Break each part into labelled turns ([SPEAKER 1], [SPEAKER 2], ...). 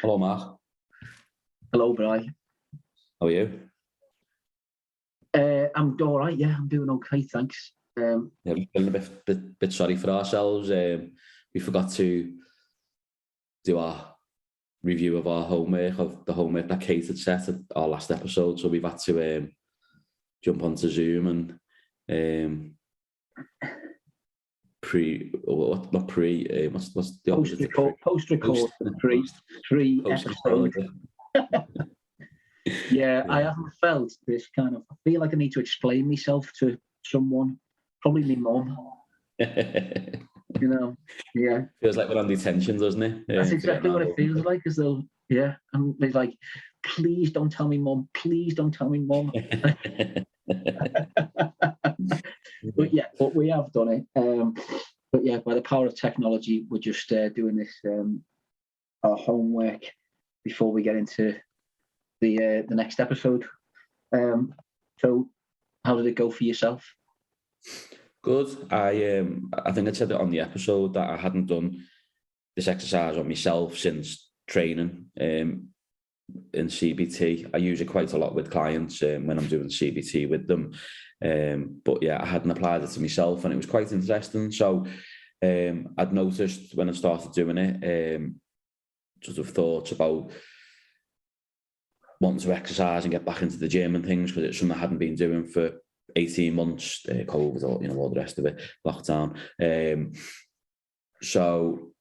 [SPEAKER 1] Hello, Mark.
[SPEAKER 2] Hello, Brian.
[SPEAKER 1] How are you?
[SPEAKER 2] I'm all right. Yeah, I'm doing okay. Thanks.
[SPEAKER 1] Yeah, we're feeling a bit sorry for ourselves. We forgot to do our review of our homework, of the homework that Kate had set at our last episode. So we've had to jump onto Zoom and what's the opposite?
[SPEAKER 2] Post-record pre-episode. Yeah, I haven't felt this kind of. I feel like I need to explain myself to someone, probably my mum. You know, yeah.
[SPEAKER 1] Feels like we're on detention, doesn't it?
[SPEAKER 2] That's exactly what it feels like. As though, yeah, and it's like, please don't tell me, mum. Please don't tell me, mum. But we have done it. But yeah, by the power of technology, we're just doing this our homework before we get into the next episode. So, how did it go for yourself?
[SPEAKER 1] Good. I think I said it on the episode that I hadn't done this exercise on myself since training in CBT. I use it quite a lot with clients when I'm doing CBT with them. But yeah, I hadn't applied it to myself, and it was quite interesting. So I'd noticed when I started doing it, sort of thoughts about wanting to exercise and get back into the gym and things, because it's something I hadn't been doing for 18 months, COVID, or all the rest of it, lockdown. So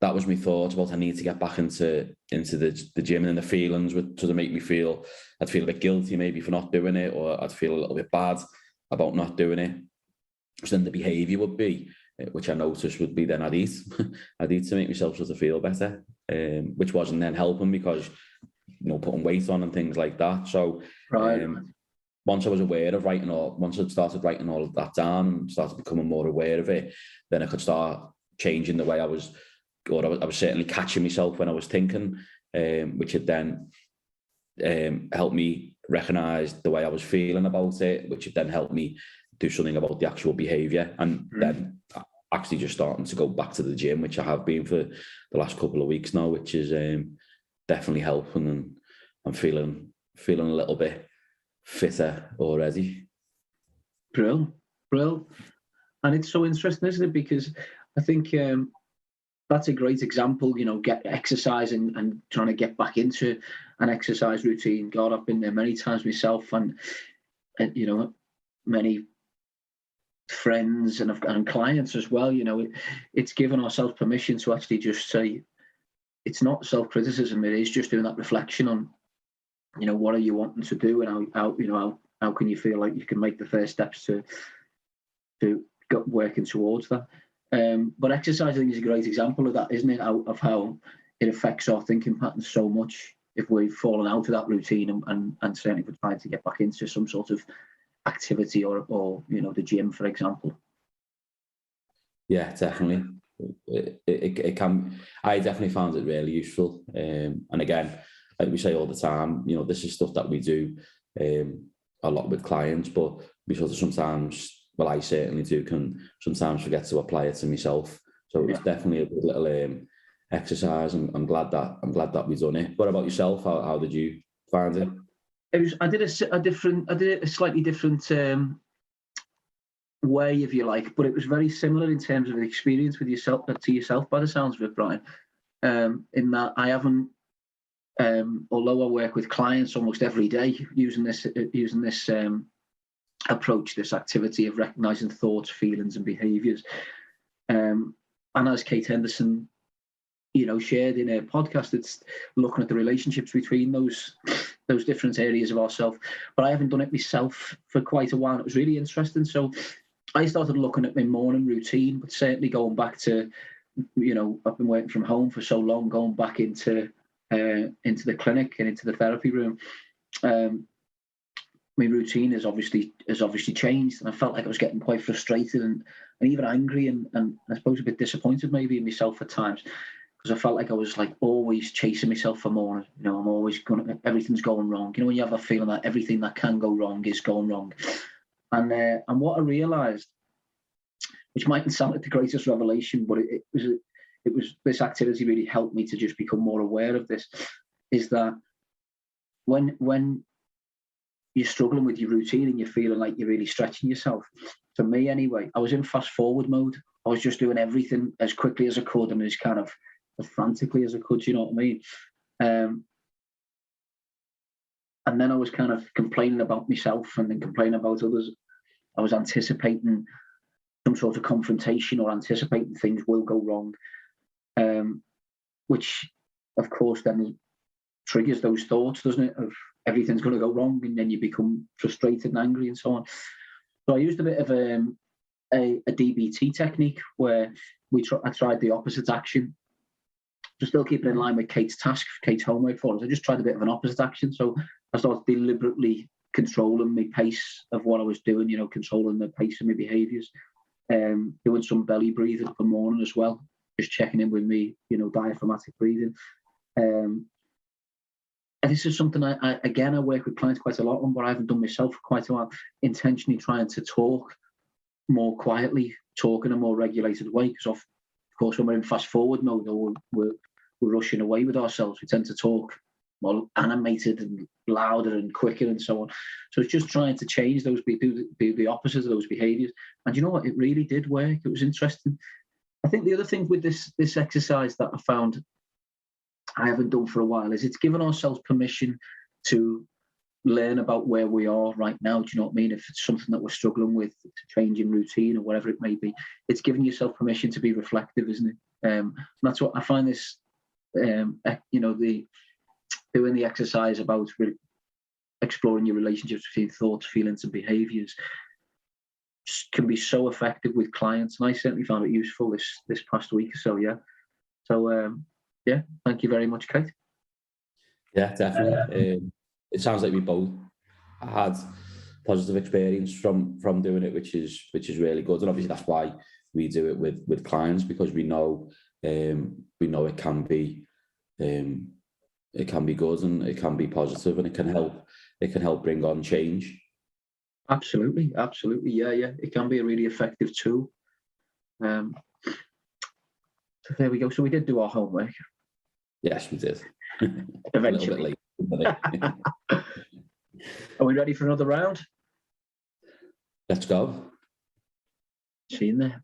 [SPEAKER 1] that was my thought about I need to get back into the gym, and the feelings would sort of make me feel, I'd feel a bit guilty maybe for not doing it, or I'd feel a little bit bad about not doing it. So then the behaviour would be, which I noticed would be then I'd eat to make myself sort of feel better, which wasn't then helping because, putting weight on and things like that. So once I was aware of once I'd started writing all of that down and started becoming more aware of it, then I could start changing the way I was certainly catching myself when I was thinking, which had then helped me recognise the way I was feeling about it, which had then helped me do something about the actual behaviour, and then actually just starting to go back to the gym, which I have been for the last couple of weeks now, which is definitely helping, and I'm feeling a little bit fitter already.
[SPEAKER 2] Brill. And it's so interesting, isn't it? Because I think that's a great example, get exercising and trying to get back into an exercise routine. God, I've been there many times myself, and many friends and clients as well. It's given ourselves permission to actually just say, it's not self-criticism, it is just doing that reflection on, what are you wanting to do, and how can you feel like you can make the first steps to go working towards that. But exercise, I think, is a great example of that, isn't it? Of how it affects our thinking patterns so much if we've fallen out of that routine, and certainly if we're trying to get back into some sort of activity or the gym, for example.
[SPEAKER 1] Yeah, definitely. It can. I definitely found it really useful. And again, like we say all the time, this is stuff that we do a lot with clients, but we sort of sometimes, well, I certainly do, can sometimes forget to apply it to myself. So it's definitely a good little exercise, and I'm glad that we've done it. What about yourself? How did you find it?
[SPEAKER 2] I did a slightly different way, if you like, but it was very similar in terms of the experience with yourself, by the sounds of it, Brian. In that I haven't, although I work with clients almost every day using this approach, this activity of recognizing thoughts, feelings, and behaviours. And as Kate Henderson, shared in her podcast, it's looking at the relationships between those different areas of ourselves. But I haven't done it myself for quite a while. It was really interesting. So I started looking at my morning routine, but certainly going back to, I've been working from home for so long, going back into the clinic and into the therapy room. My routine has obviously changed, and I felt like I was getting quite frustrated and even angry and I suppose a bit disappointed maybe in myself at times, because I felt like I was like always chasing myself for more. I'm always everything's going wrong. When you have that feeling that everything that can go wrong is going wrong. And what I realised, which mightn't sound like the greatest revelation, but it this activity really helped me to just become more aware of this, is that when you're struggling with your routine and you're feeling like you're really stretching yourself, for me anyway, I was in fast forward mode. I was just doing everything as quickly as I could and as kind of as frantically as I could, you know what I mean? And then I was kind of complaining about myself and then complaining about others. I was anticipating some sort of confrontation or anticipating things will go wrong, which of course then triggers those thoughts, doesn't it, of everything's going to go wrong, and then you become frustrated and angry and so on. So I used a bit of a DBT technique where I tried the opposite action to still keep it in line with Kate's homework for us. I just tried a bit of an opposite action. So I started deliberately controlling my pace of what I was doing, controlling the pace of my behaviours, doing some belly breathing in the morning as well, just checking in with me, diaphragmatic breathing. And this is something I work with clients quite a lot on, but I haven't done myself for quite a while, intentionally trying to talk more quietly, talk in a more regulated way, because of course when we're in fast forward mode or we're rushing away with ourselves, we tend to talk more animated and louder and quicker and so on. So it's just trying to change those, do the opposite of those behaviours. And you know what? It really did work. It was interesting. I think the other thing with this exercise that I found I haven't done for a while is it's given ourselves permission to learn about where we are right now. Do you know what I mean? If it's something that we're struggling with, to change in routine or whatever it may be, it's giving yourself permission to be reflective, isn't it? And that's what I find this, doing the exercise about exploring your relationships between thoughts, feelings, and behaviours can be so effective with clients. And I certainly found it useful this past week or so. Yeah. So thank you very much, Kate.
[SPEAKER 1] Yeah, definitely. It sounds like we both had positive experience from doing it, which is really good. And obviously that's why we do it with clients, because we know it can be good and it can be positive and it can help bring on change.
[SPEAKER 2] Absolutely. Yeah. It can be a really effective tool. So there we go. So we did do our homework.
[SPEAKER 1] Yes, we did.
[SPEAKER 2] Eventually.
[SPEAKER 1] A little bit late.
[SPEAKER 2] Are we ready for another round?
[SPEAKER 1] Let's go.
[SPEAKER 2] See you in there.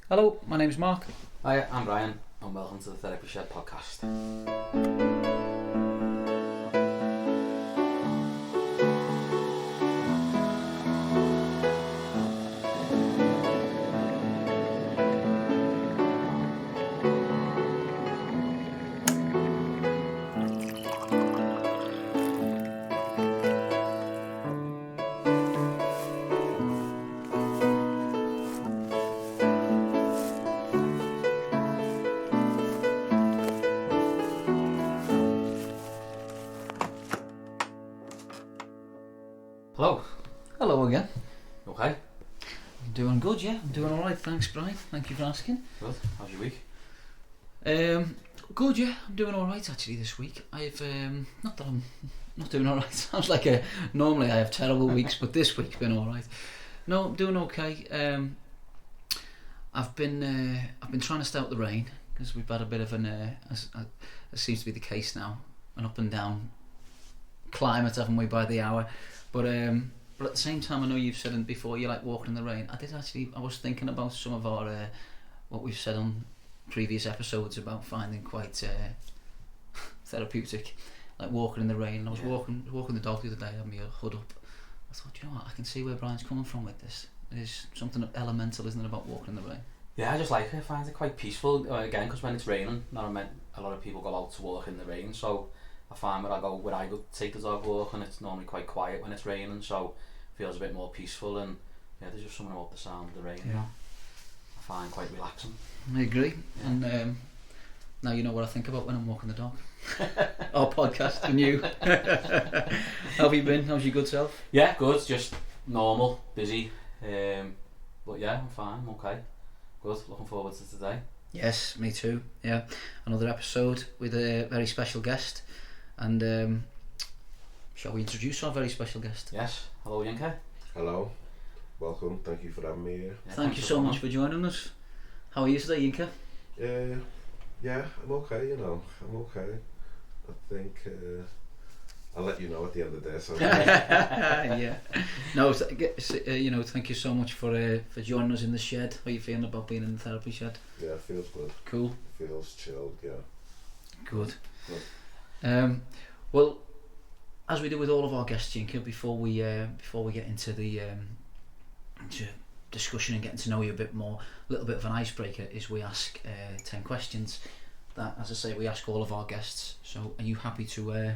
[SPEAKER 3] Hello, my name's Mark.
[SPEAKER 4] Hi, I'm Brian, and welcome to the Therapy Shed podcast. Hello.
[SPEAKER 3] Hello again.
[SPEAKER 4] Okay.
[SPEAKER 3] I'm doing good, yeah. I'm doing alright, thanks Brian. Thank you for asking.
[SPEAKER 4] Good. How's your week?
[SPEAKER 3] Good, yeah. I'm doing alright actually this week. I've, not that I'm not doing alright. Sounds like normally I have terrible weeks, but this week's been alright. No, I'm doing okay. I've been trying to stay out the rain, because we've had a bit of it seems to be the case now, an up and down climate, haven't we, by the hour. But at the same time, I know you've said before you like walking in the rain. I was thinking about some of our what we've said on previous episodes about finding quite therapeutic, like walking in the rain. I was walking the dog the other day, had my hood up. I thought, you know what, I can see where Brian's coming from with this. There's something elemental, isn't it, about walking in the rain?
[SPEAKER 4] Yeah, I just like it. I find it quite peaceful. Again, because when it's raining, a lot of people go out to walk in the rain, so I find where I go take the dog walking, it's normally quite quiet when it's raining, so it feels a bit more peaceful, and there's just something about the sound of the rain.
[SPEAKER 3] Yeah.
[SPEAKER 4] I find quite relaxing.
[SPEAKER 3] I agree. Yeah. And now you know what I think about when I'm walking the dog. Our podcast and you. How have you been? How's your good self?
[SPEAKER 4] Yeah, good. Just normal, busy. But yeah, I'm fine. I'm okay. Good. Looking forward to today.
[SPEAKER 3] Yes, me too. Yeah, another episode with a very special guest. And shall we introduce our very special guest?
[SPEAKER 4] Yes. Hello, Yinka.
[SPEAKER 5] Hello. Welcome. Thank you for having me here.
[SPEAKER 3] Thank you so much for joining us. How are you today, Yinka?
[SPEAKER 5] Yeah, I'm okay, you know. I'm okay. I think I'll let you know at the end of this.
[SPEAKER 3] Yeah. No, thank you so much for joining us in the shed. How are you feeling about being in the therapy shed?
[SPEAKER 5] Yeah, it feels good.
[SPEAKER 3] Cool.
[SPEAKER 5] Feels chilled, yeah.
[SPEAKER 3] Good.
[SPEAKER 5] Good.
[SPEAKER 3] Well, as we do with all of our guests, Yinka, before we get into the into discussion and getting to know you a bit more, a little bit of an icebreaker is we ask 10 questions that, as I say, we ask all of our guests. So are you happy to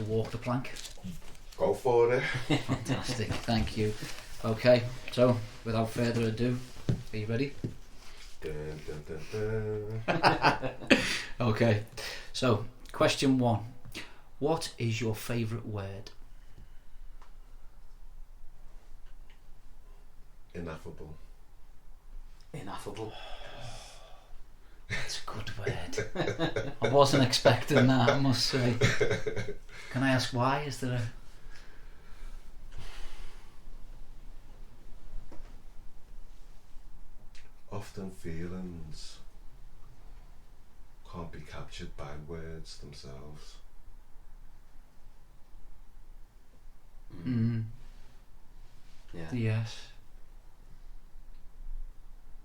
[SPEAKER 3] walk the plank?
[SPEAKER 5] Go for it.
[SPEAKER 3] Fantastic, thank you. Okay, so without further ado, are you ready?
[SPEAKER 5] Dun, dun, dun, dun.
[SPEAKER 3] Okay, so question 1. What is your favourite word?
[SPEAKER 5] Ineffable.
[SPEAKER 4] Ineffable.
[SPEAKER 3] That's a good word. I wasn't expecting that, I must say. Can I ask why? Is there a...
[SPEAKER 5] Often feelings can't be captured by words themselves.
[SPEAKER 4] Yeah.
[SPEAKER 3] Yes.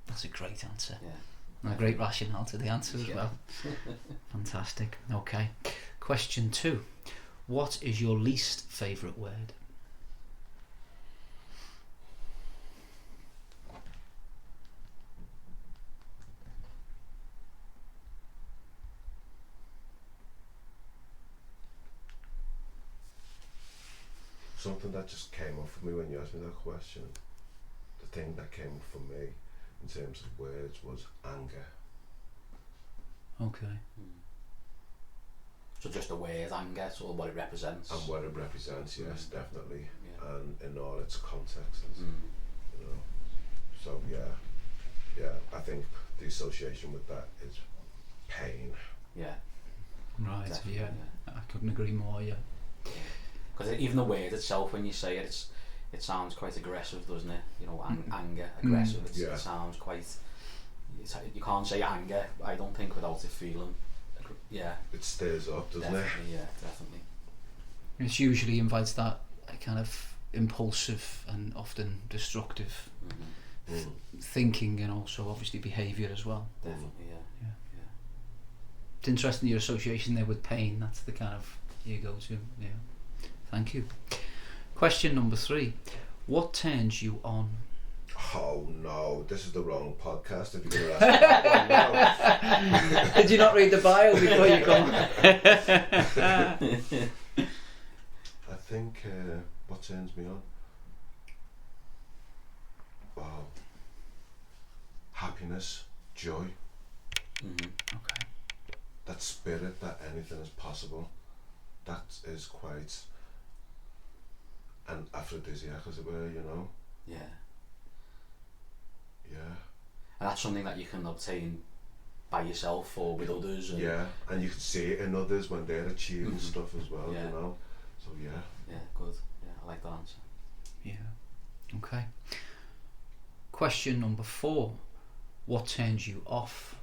[SPEAKER 3] That's a great answer.
[SPEAKER 4] Yeah.
[SPEAKER 3] And a great rationale to the answer as
[SPEAKER 4] Yeah.
[SPEAKER 3] well. Fantastic. Okay. Question 2. What is your least favourite word?
[SPEAKER 5] Something that just came up for me when you asked me that question, the thing that came up for me in terms of words was anger.
[SPEAKER 3] Okay.
[SPEAKER 4] So just the word anger, sort of what it represents.
[SPEAKER 5] And what it represents, yes, definitely.
[SPEAKER 4] Yeah.
[SPEAKER 5] And in all its contexts,
[SPEAKER 4] Mm.
[SPEAKER 5] you know. So yeah, I think the association with that is pain.
[SPEAKER 4] Yeah.
[SPEAKER 3] Right,
[SPEAKER 4] Definitely,
[SPEAKER 3] yeah. I couldn't agree more, yeah.
[SPEAKER 4] Because even the word itself, when you say it, it sounds quite aggressive, doesn't it? You know, anger, aggressive.
[SPEAKER 5] Yeah.
[SPEAKER 4] It sounds quite. You can't say anger, I don't think, without it feeling. Yeah.
[SPEAKER 5] It stirs up, doesn't
[SPEAKER 4] Definitely, yeah, definitely.
[SPEAKER 3] It usually invites that kind of impulsive and often destructive
[SPEAKER 4] Mm-hmm.
[SPEAKER 5] it?
[SPEAKER 3] thinking, and also obviously behaviour as well.
[SPEAKER 4] Definitely, yeah.
[SPEAKER 3] It's interesting your association there with pain. That's the kind of you go to. Yeah. Thank you. Question number 3. What turns you on?
[SPEAKER 5] Oh no, this is the wrong podcast if you're going to ask me that one. No.
[SPEAKER 3] Did you not read the bio before you come?
[SPEAKER 5] I think what turns me on? Wow. Happiness, joy,
[SPEAKER 4] Mm-hmm.
[SPEAKER 3] Okay.
[SPEAKER 5] that spirit that anything is possible. That is quite an aphrodisiac, as it were, you know?
[SPEAKER 4] Yeah.
[SPEAKER 5] Yeah.
[SPEAKER 4] And that's something that you can obtain by yourself or with others. And
[SPEAKER 5] Yeah, and you can see it in others when they're achieving
[SPEAKER 4] Mhm.
[SPEAKER 5] stuff as well,
[SPEAKER 4] Yeah.
[SPEAKER 5] you know? So yeah.
[SPEAKER 4] Yeah, good. Yeah, I like that answer.
[SPEAKER 3] Yeah. Okay. Question number 4. What turns you off?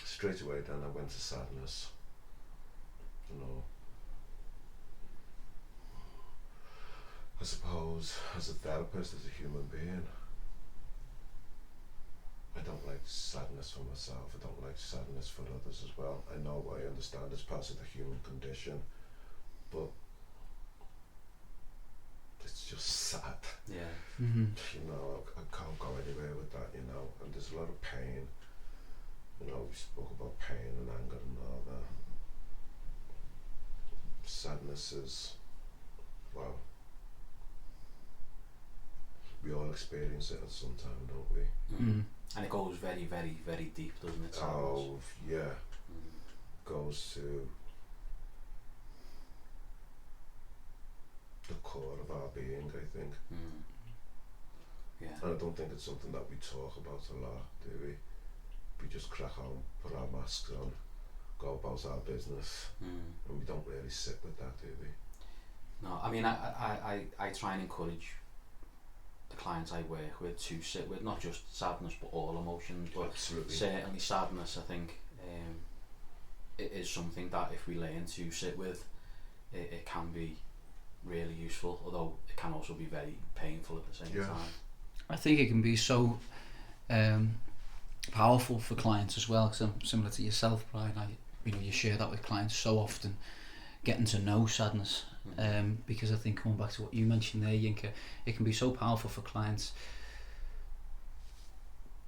[SPEAKER 5] Straight away then I went to sadness. You know. I suppose as a therapist, as a human being, I don't like sadness for myself. I don't like sadness for others as well. I understand it's part of the human condition, but it's just sad.
[SPEAKER 4] Yeah.
[SPEAKER 3] Mm-hmm.
[SPEAKER 5] You know, I can't go anywhere with that, you know, and there's a lot of pain. You know, we spoke about pain and anger and all that. Sadness is, well, we all experience it at some time, don't we?
[SPEAKER 3] Mm.
[SPEAKER 4] And it goes very, very, very deep, doesn't it? Sadness?
[SPEAKER 5] Oh, yeah,
[SPEAKER 4] Mm.
[SPEAKER 5] goes to the core of our being, I think.
[SPEAKER 4] Mm. Yeah.
[SPEAKER 5] And I don't think it's something that we talk about a lot, do we? We just crack on, put our masks on, go about our business,
[SPEAKER 4] Mm.
[SPEAKER 5] and we don't really sit with that, do we?
[SPEAKER 4] No, I mean, I try and encourage the clients I work with to sit with, not just sadness but all emotions, but
[SPEAKER 5] Absolutely.
[SPEAKER 4] certainly sadness. I think it is something that if we learn to sit with, it can be really useful, although it can also be very painful at the same time.
[SPEAKER 3] I think it can be so powerful for clients as well, because I'm similar to yourself, Brian. You share that with clients so often, getting to know sadness, because I think, coming back to what you mentioned there, Yinka, it can be so powerful for clients.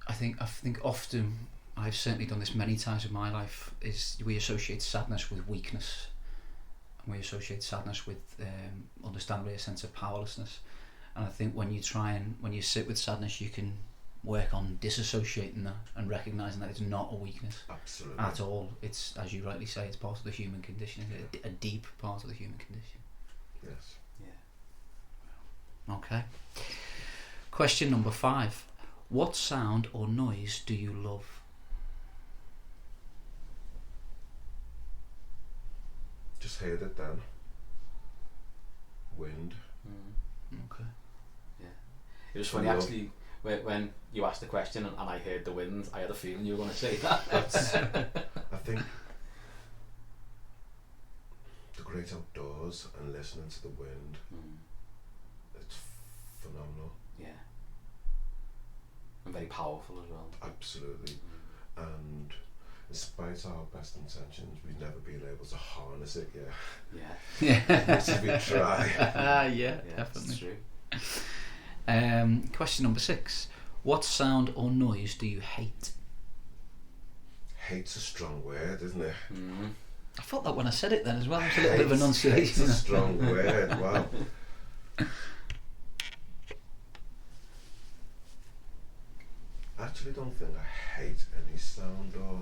[SPEAKER 3] I think often, I've certainly done this many times in my life, is we associate sadness with weakness, and we associate sadness with understandably a sense of powerlessness. And I think when you sit with sadness, you can work on disassociating that and recognising that it's not a weakness.
[SPEAKER 5] Absolutely.
[SPEAKER 3] At all. It's, as you rightly say, it's part of the human condition, a deep part of the human condition.
[SPEAKER 5] Yes.
[SPEAKER 4] Yeah.
[SPEAKER 3] Okay. Question number 5. What sound or noise do you love?
[SPEAKER 5] Just heard it then. Wind.
[SPEAKER 3] Okay.
[SPEAKER 4] It was funny actually when you asked the question and I heard the wind, I had a feeling you were going to say that.
[SPEAKER 5] I think the great outdoors and listening to the wind, it's phenomenal.
[SPEAKER 4] Yeah. And very powerful as well.
[SPEAKER 5] Absolutely. And in spite of our best intentions, we've never been able to harness it yet.
[SPEAKER 3] Yeah.
[SPEAKER 5] So we try.
[SPEAKER 3] Yeah,
[SPEAKER 4] That's
[SPEAKER 3] definitely.
[SPEAKER 4] true.
[SPEAKER 3] Question number 6. What sound or noise do you hate?
[SPEAKER 5] Hate's a strong word, isn't it?
[SPEAKER 3] I felt that when I said it then as well. It's a little bit of
[SPEAKER 5] Hate's
[SPEAKER 3] enunciation.
[SPEAKER 5] a strong word, wow. I actually don't think I hate any sound or...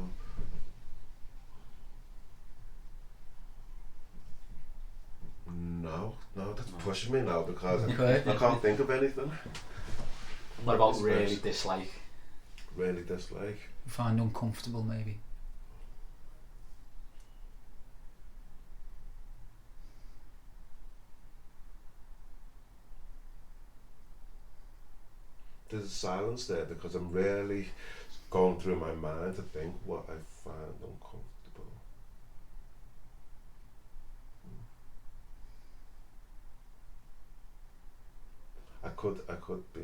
[SPEAKER 5] No, that's pushing me now because
[SPEAKER 3] Okay.
[SPEAKER 5] I can't think of anything.
[SPEAKER 4] What about really dislike?
[SPEAKER 5] Really dislike.
[SPEAKER 3] Find uncomfortable, maybe.
[SPEAKER 5] There's a silence there because I'm really going through my mind to think what I find uncomfortable. I could be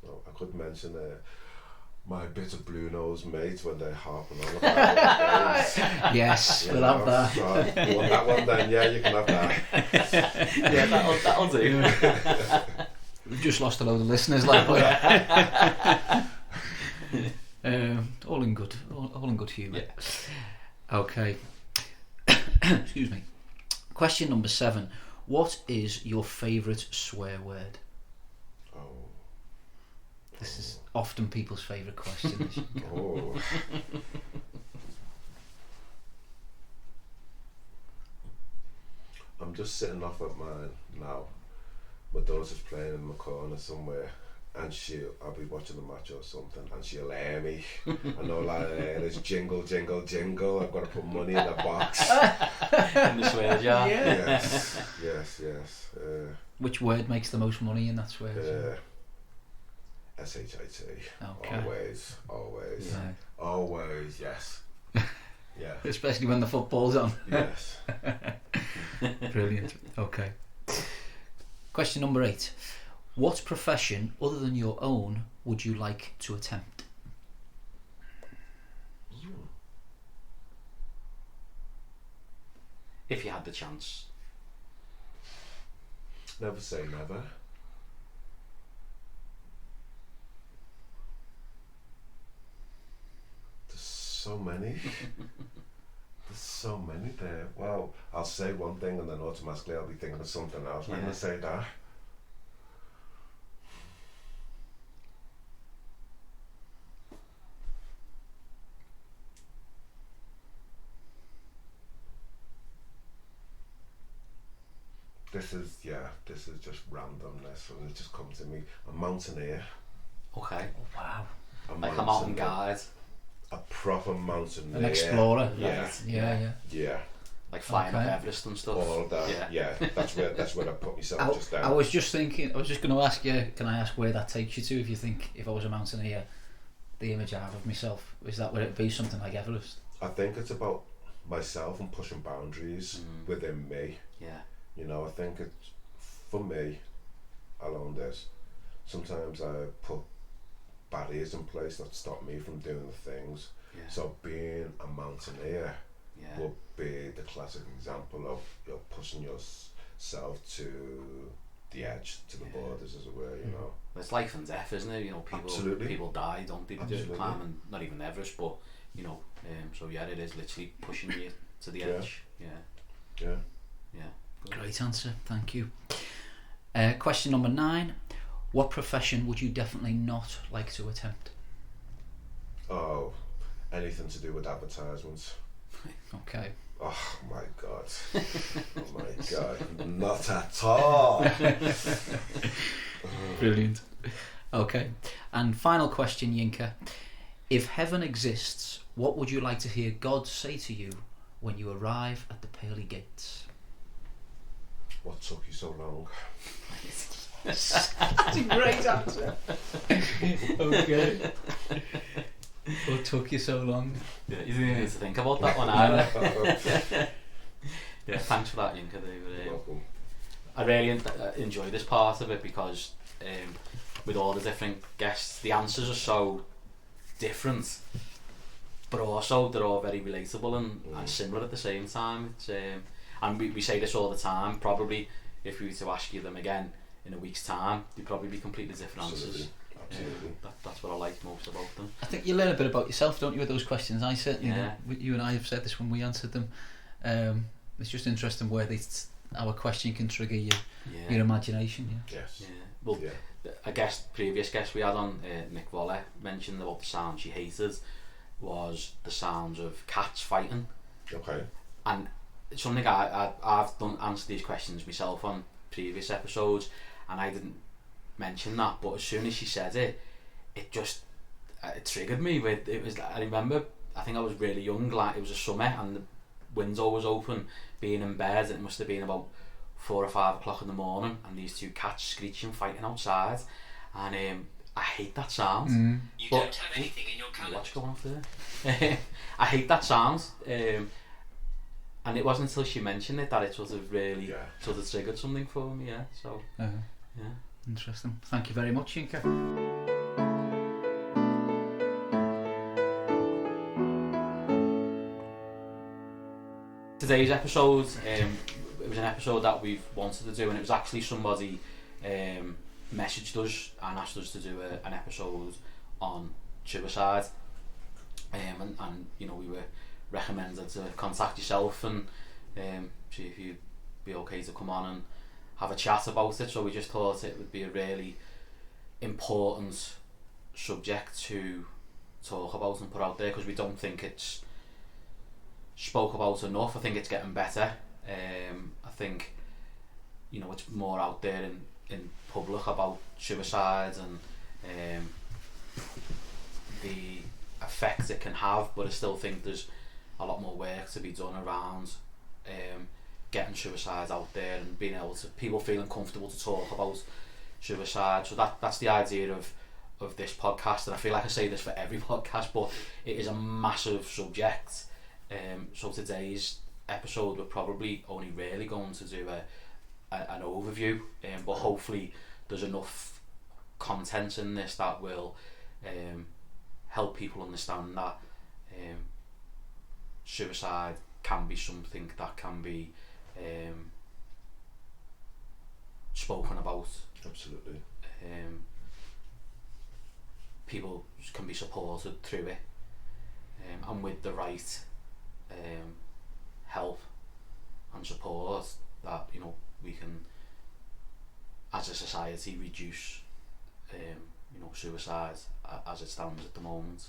[SPEAKER 5] I could mention my bit of blue nose mate when they're harping on about it.
[SPEAKER 3] Yes,
[SPEAKER 5] You
[SPEAKER 3] we'll
[SPEAKER 5] know,
[SPEAKER 3] have that.
[SPEAKER 5] so you want that one then? Yeah, you can have that.
[SPEAKER 4] Yeah, that'll do.
[SPEAKER 3] We've just lost a load of listeners, like all in good humour.
[SPEAKER 4] Yeah.
[SPEAKER 3] Okay. Excuse me. Question number 7. What is your favourite swear word?
[SPEAKER 5] Oh.
[SPEAKER 3] This is often people's favourite question.
[SPEAKER 5] Oh. I'm just sitting off at mine now. My daughter's playing in the corner somewhere, and I'll be watching the match or something, and she'll hear me. I know, like, there's jingle, jingle, jingle. I've got to put money in a box.
[SPEAKER 4] In the swear jar.
[SPEAKER 5] Yes.
[SPEAKER 3] Which word makes the most money in that swear?
[SPEAKER 5] SHIT.
[SPEAKER 3] Okay.
[SPEAKER 5] Always.
[SPEAKER 3] Yeah.
[SPEAKER 5] Always, yes. Yeah.
[SPEAKER 3] Especially when the football's on.
[SPEAKER 5] Yes.
[SPEAKER 3] Brilliant. Okay. Question number 8. What profession other than your own would you like to attempt?
[SPEAKER 4] If you had the chance.
[SPEAKER 5] Never say never. There's so many. There's so many there. Well, I'll say one thing and then automatically I'll be thinking of something else. I'm going to say that. This is just randomness and it just comes to me. A mountaineer.
[SPEAKER 4] Okay.
[SPEAKER 3] Oh, wow.
[SPEAKER 4] Like a mountain guide.
[SPEAKER 5] A proper mountaineer.
[SPEAKER 3] An explorer.
[SPEAKER 5] Yeah.
[SPEAKER 3] Yeah.
[SPEAKER 5] Yeah.
[SPEAKER 4] like flying
[SPEAKER 3] Okay.
[SPEAKER 4] up Everest and stuff.
[SPEAKER 5] all of that. Yeah, that's where I put myself just down.
[SPEAKER 3] I was just thinking, I was just going to ask you, can I ask where that takes you to? If you think, if I was a mountaineer, the image I have of myself, is that, would it be something like Everest?
[SPEAKER 5] I think it's about myself and pushing boundaries within me.
[SPEAKER 4] Yeah.
[SPEAKER 5] You know, I think it's, for me, along this, sometimes I put barriers in place that stop me from doing the things.
[SPEAKER 4] Yeah.
[SPEAKER 5] So being a mountaineer
[SPEAKER 4] Yeah.
[SPEAKER 5] would be the classic example of you're pushing yourself to the edge, to the borders, as it were, you know.
[SPEAKER 4] It's life and death, isn't it? You know,
[SPEAKER 5] Absolutely.
[SPEAKER 4] people die, don't they?
[SPEAKER 5] Absolutely.
[SPEAKER 4] Climbing, not even Everest, but you know, so yeah, it is literally pushing you to the edge. Yeah.
[SPEAKER 3] Great answer, thank you. Question number 9. What profession would you definitely not like to attempt?
[SPEAKER 5] Oh, anything to do with advertisements.
[SPEAKER 3] Okay.
[SPEAKER 5] Oh my god. Oh my god. Not at all.
[SPEAKER 3] Brilliant. Okay. And final question, Yinka. If heaven exists, what would you like to hear God say to you when you arrive at the pearly gates?
[SPEAKER 5] What took you so long?
[SPEAKER 3] That's a great answer. Okay. What took you so long?
[SPEAKER 4] Yeah, you didn't need to think about that one either. Yeah, thanks for that, Yinka.
[SPEAKER 5] Welcome.
[SPEAKER 4] I really enjoy this part of it because with all the different guests, the answers are so different, but also they're all very relatable and similar at the same time. It's, and we say this all the time. Probably if we were to ask you them again in a week's time, they'd probably be completely different answers.
[SPEAKER 5] Absolutely.
[SPEAKER 4] That's what I like most about them.
[SPEAKER 3] I think you learn a bit about yourself, don't you, with those questions? I certainly
[SPEAKER 4] Yeah.
[SPEAKER 3] you and I have said this when we answered them. It's just interesting where our question can trigger your imagination. Yeah.
[SPEAKER 5] Yes.
[SPEAKER 4] Yeah. Well,
[SPEAKER 5] Yeah.
[SPEAKER 4] a previous guest we had on, Nick Waller, mentioned about the sound she hated was the sounds of cats fighting.
[SPEAKER 5] Okay.
[SPEAKER 4] And it's something I've answered these questions myself on previous episodes, and I didn't mention that, but as soon as she said it, it just it triggered me. I remember, I think I was really young, like it was a summer and the window was open, being in bed. It must have been about 4 or 5 o'clock in the morning, and these 2 cats screeching, fighting outside, and I hate that sound.
[SPEAKER 6] You
[SPEAKER 4] But-
[SPEAKER 6] don't have anything in your calendar.
[SPEAKER 4] What's going off there? I hate that sound, and it wasn't until she mentioned it that it sort of really sort of triggered something for me. Yeah, so yeah.
[SPEAKER 3] Interesting. Thank you very much, Yinka.
[SPEAKER 4] Today's episode, it was an episode that we've wanted to do, and it was actually somebody messaged us and asked us to do an episode on suicide, and you know, we were recommended to contact yourself and see if you'd be okay to come on and have a chat about it. So we just thought it would be a really important subject to talk about and put out there, because we don't think it's spoke about enough. I think it's getting better. I think, you know, it's more out there in public about suicide and the effect it can have, but I still think there's a lot more work to be done around getting suicide out there and being able to, people feeling comfortable to talk about suicide. So that's the idea of this podcast, and I feel like I say this for every podcast, but it is a massive subject. So today's episode, we're probably only really going to do an overview, but hopefully there's enough content in this that will help people understand that suicide can be something that can be spoken about.
[SPEAKER 5] Absolutely.
[SPEAKER 4] People can be supported through it, and with the right help and support, that, you know, we can, as a society, reduce you know, suicide as it stands at the moment.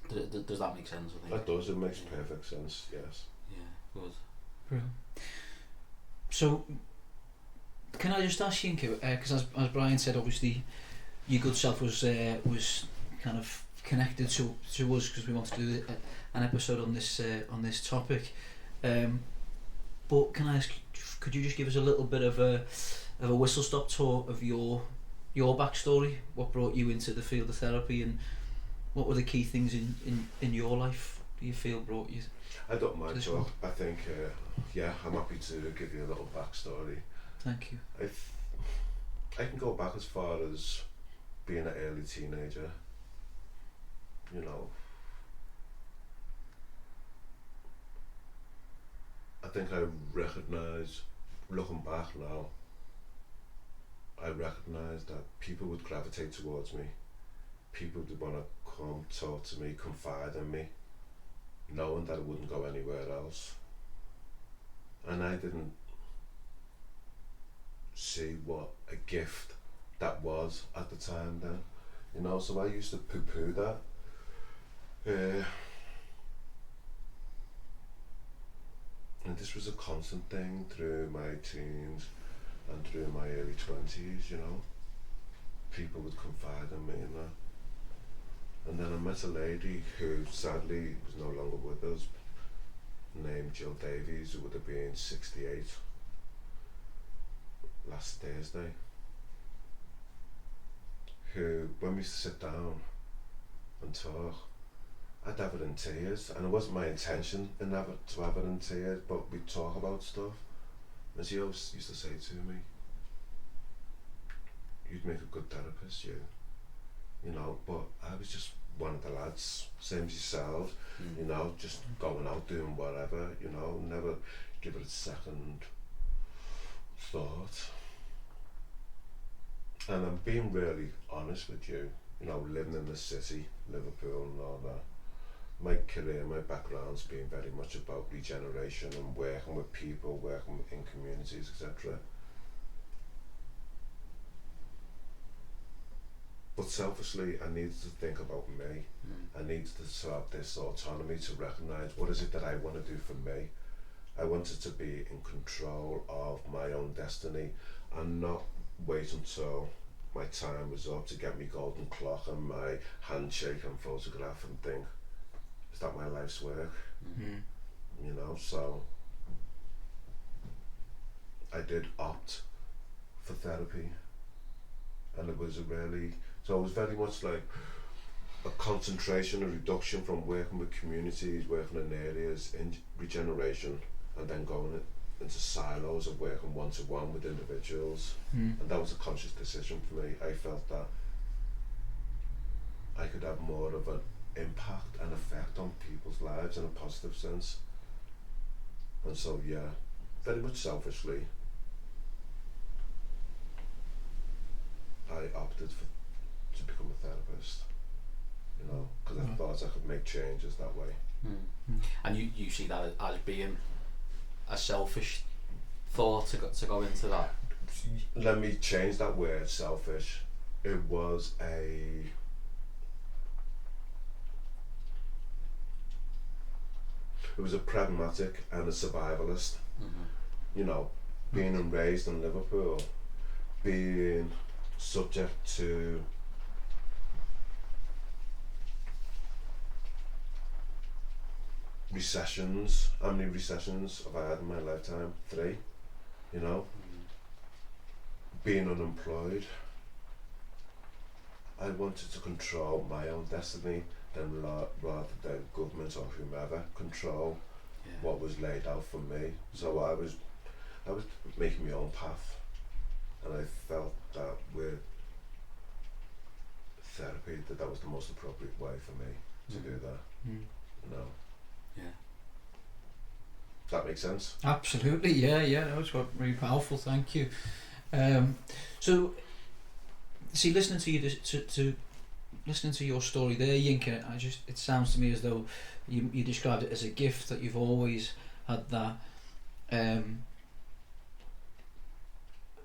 [SPEAKER 4] Does that make sense? I think
[SPEAKER 5] That does. It makes perfect sense. Yes.
[SPEAKER 4] Yeah, good.
[SPEAKER 3] Brilliant. So, can I just ask Yinka, because as Brian said, obviously your good self was kind of connected to us because we wanted to do an episode on this topic. But can I ask, could you just give us a little bit of a whistle stop tour of your backstory? What brought you into the field of therapy, and what were the key things in your life do you feel brought you?
[SPEAKER 5] I don't mind
[SPEAKER 3] This
[SPEAKER 5] talk.
[SPEAKER 3] one.
[SPEAKER 5] I think, I'm happy to give you a little backstory.
[SPEAKER 3] Thank you.
[SPEAKER 5] I can go back as far as being an early teenager. You know, I think I recognise, looking back now, I recognise that people would gravitate towards me. People would want to come talk to me, confide in me, knowing that it wouldn't go anywhere else. And I didn't see what a gift that was at the time then. You know, so I used to poo-poo that. And this was a constant thing through my teens and through my early 20s, you know. People would confide in me and that. And then I met a lady who sadly was no longer with us, named Jill Davies, who would have been 68 last Thursday, who, when we used to sit down and talk, I'd have it in tears, and it wasn't my intention to have it in tears, but we'd talk about stuff, and she always used to say to me, "You'd make a good therapist, you know," but I was just one of the lads, same as yourselves, you know, just going out doing whatever, you know, never give it a second thought. And I'm being really honest with you, you know, living in the city, Liverpool and all that, my career, my background's been very much about regeneration and working with people, working in communities, etc. But selfishly, I needed to think about me. I needed to have this autonomy to recognise what is it that I want to do for me. I wanted to be in control of my own destiny and not wait until my time was up to get me golden clock and my handshake and photograph and think, is that my life's work? You know, so I did opt for therapy, and it was so it was very much like a concentration, a reduction from working with communities, working in areas, in regeneration, and then going into silos of working one-to-one with individuals. And that was a conscious decision for me. I felt that I could have more of an impact and effect on people's lives in a positive sense. And so, yeah, very much selfishly, I opted to become a therapist, you know, because I thought I could make changes that way.
[SPEAKER 4] And you see that as being a selfish thought to go into that?
[SPEAKER 5] Let me change that word, selfish. It was a pragmatic and a survivalist. You know, being and raised in Liverpool, being subject to recessions. How many recessions have I had in my lifetime? 3, you know. Being unemployed, I wanted to control my own destiny than rather than government or whomever control what was laid out for me. So I was making my own path, and I felt that with therapy that was the most appropriate way for me to do that. You know.
[SPEAKER 4] Yeah.
[SPEAKER 5] Does that make sense?
[SPEAKER 3] Absolutely, yeah. That was really powerful. Thank you. So, see, listening to you, listening to your story there, Yinka, it sounds to me as though you described it as a gift, that you've always had that. The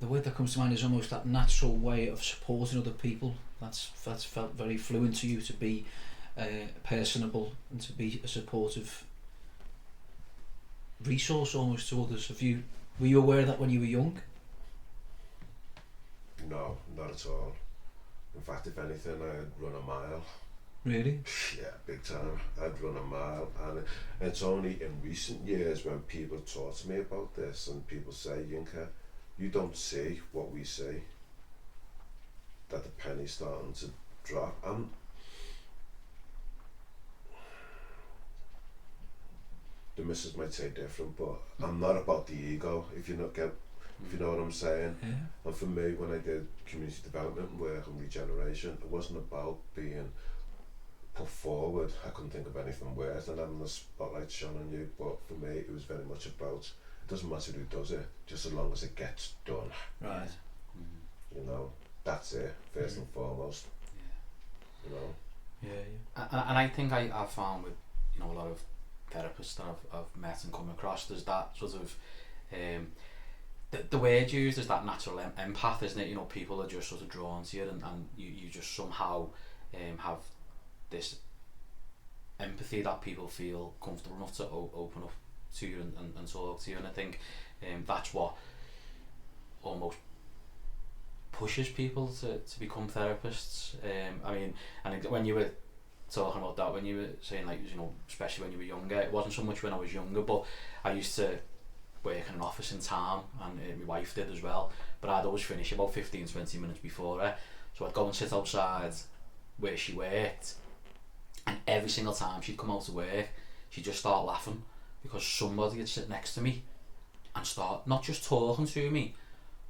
[SPEAKER 3] word that comes to mind is almost that natural way of supporting other people. That's felt very fluent to you, to be personable and to be a supportive resource almost to others. Were you aware of that when you were young?
[SPEAKER 5] No, not at all. In fact, if anything, I'd run a mile
[SPEAKER 3] Really?
[SPEAKER 5] Yeah, big time. I'd run a mile, and it's only in recent years when people talk to me about this and people say, Yinka, you don't see what we see, that the penny's starting to drop. The missus might say different, but I'm not about the ego, if you know what I'm saying.
[SPEAKER 3] Yeah.
[SPEAKER 5] And for me, when I did community development work and regeneration, it wasn't about being put forward. I couldn't think of anything worse than having the spotlight shone on you, but for me it was very much about, it doesn't matter who does it, just as long as it gets done.
[SPEAKER 3] Right.
[SPEAKER 5] You know, that's it, first and foremost.
[SPEAKER 4] Yeah.
[SPEAKER 5] You know.
[SPEAKER 3] Yeah.
[SPEAKER 4] And I think I've found with, you know, a lot of therapists that I've met and come across, there's that sort of the word used is that natural empath, isn't it? You know, people are just sort of drawn to you, and you just somehow have this empathy that people feel comfortable enough to open up to you and talk to you, and I think that's what almost pushes people to become therapists. I mean, and when you were talking about that, when you were saying, like, you know, especially when you were younger, it wasn't so much when I was younger, but I used to work in an office in town, and my wife did as well, but I'd always finish about 15-20 minutes before her, so I'd go and sit outside where she worked, and every single time she'd come out to work, she'd just start laughing because somebody would sit next to me and start not just talking to me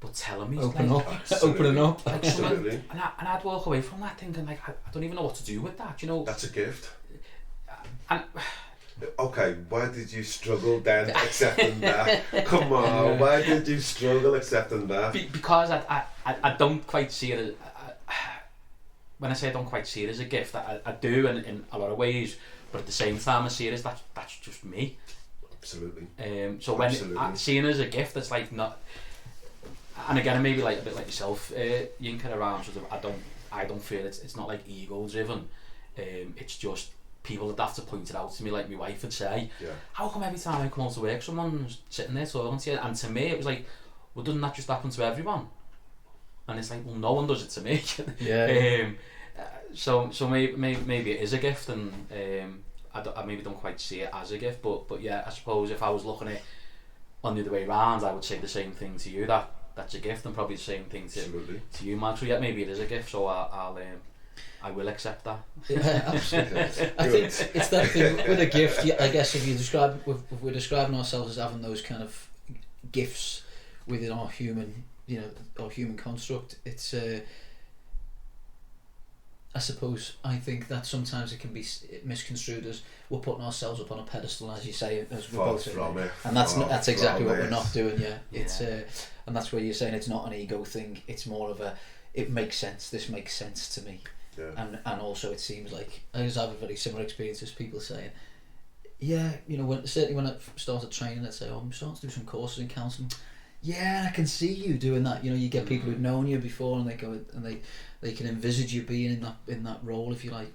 [SPEAKER 4] but telling me,
[SPEAKER 3] Opening
[SPEAKER 4] like,
[SPEAKER 3] up. Opening up.
[SPEAKER 4] like
[SPEAKER 5] Absolutely.
[SPEAKER 4] and I'd walk away from that thinking, like, I don't even know what to do with that, you know.
[SPEAKER 5] That's a gift.
[SPEAKER 4] And
[SPEAKER 5] Okay, why did you struggle then accepting that? Come on, why did you struggle accepting that?
[SPEAKER 4] because I don't quite see it as, when I say I don't quite see it as a gift, I do in a lot of ways, but at the same time I see it as that's just me.
[SPEAKER 5] Absolutely.
[SPEAKER 4] So when
[SPEAKER 5] Absolutely.
[SPEAKER 4] seeing it as a gift, it's like not. And again, maybe like a bit like yourself, Yinka, around sort of, I don't feel it's not like ego driven. It's just people that have to point it out to me, like my wife would say.
[SPEAKER 5] Yeah.
[SPEAKER 4] How come every time I come out to work, someone's sitting there talking to you? And to me, it was like, well, doesn't that just happen to everyone? And it's like, well, no one does it to me.
[SPEAKER 3] Yeah.
[SPEAKER 4] So maybe it is a gift, and I maybe don't quite see it as a gift, but yeah, I suppose if I was looking at it on the other way around, I would say the same thing to you, that's a gift, and probably the same thing to you, Mark. So yeah, maybe it is a gift, so I will accept that.
[SPEAKER 3] Yeah, absolutely. I think it's that thing with a gift. I guess if we're describing ourselves as having those kind of gifts within our human, you know, our human construct, it's I suppose I think that sometimes it can be misconstrued as we're putting ourselves up on a pedestal, as you say, as we're both
[SPEAKER 5] From it.
[SPEAKER 3] and that's exactly what we're not doing. Yeah,
[SPEAKER 4] Yeah.
[SPEAKER 3] it's and that's where you're saying it's not an ego thing. It's more of a, it makes sense. This makes sense to me.
[SPEAKER 5] Yeah.
[SPEAKER 3] And also it seems like I have a very similar experience as people saying, yeah, you know, certainly when I started training, I'd say, oh, I'm starting to do some courses in counselling. Yeah, I can see you doing that. You know, you get people who've known you before, and they go and they can envisage you being in that role, if you like,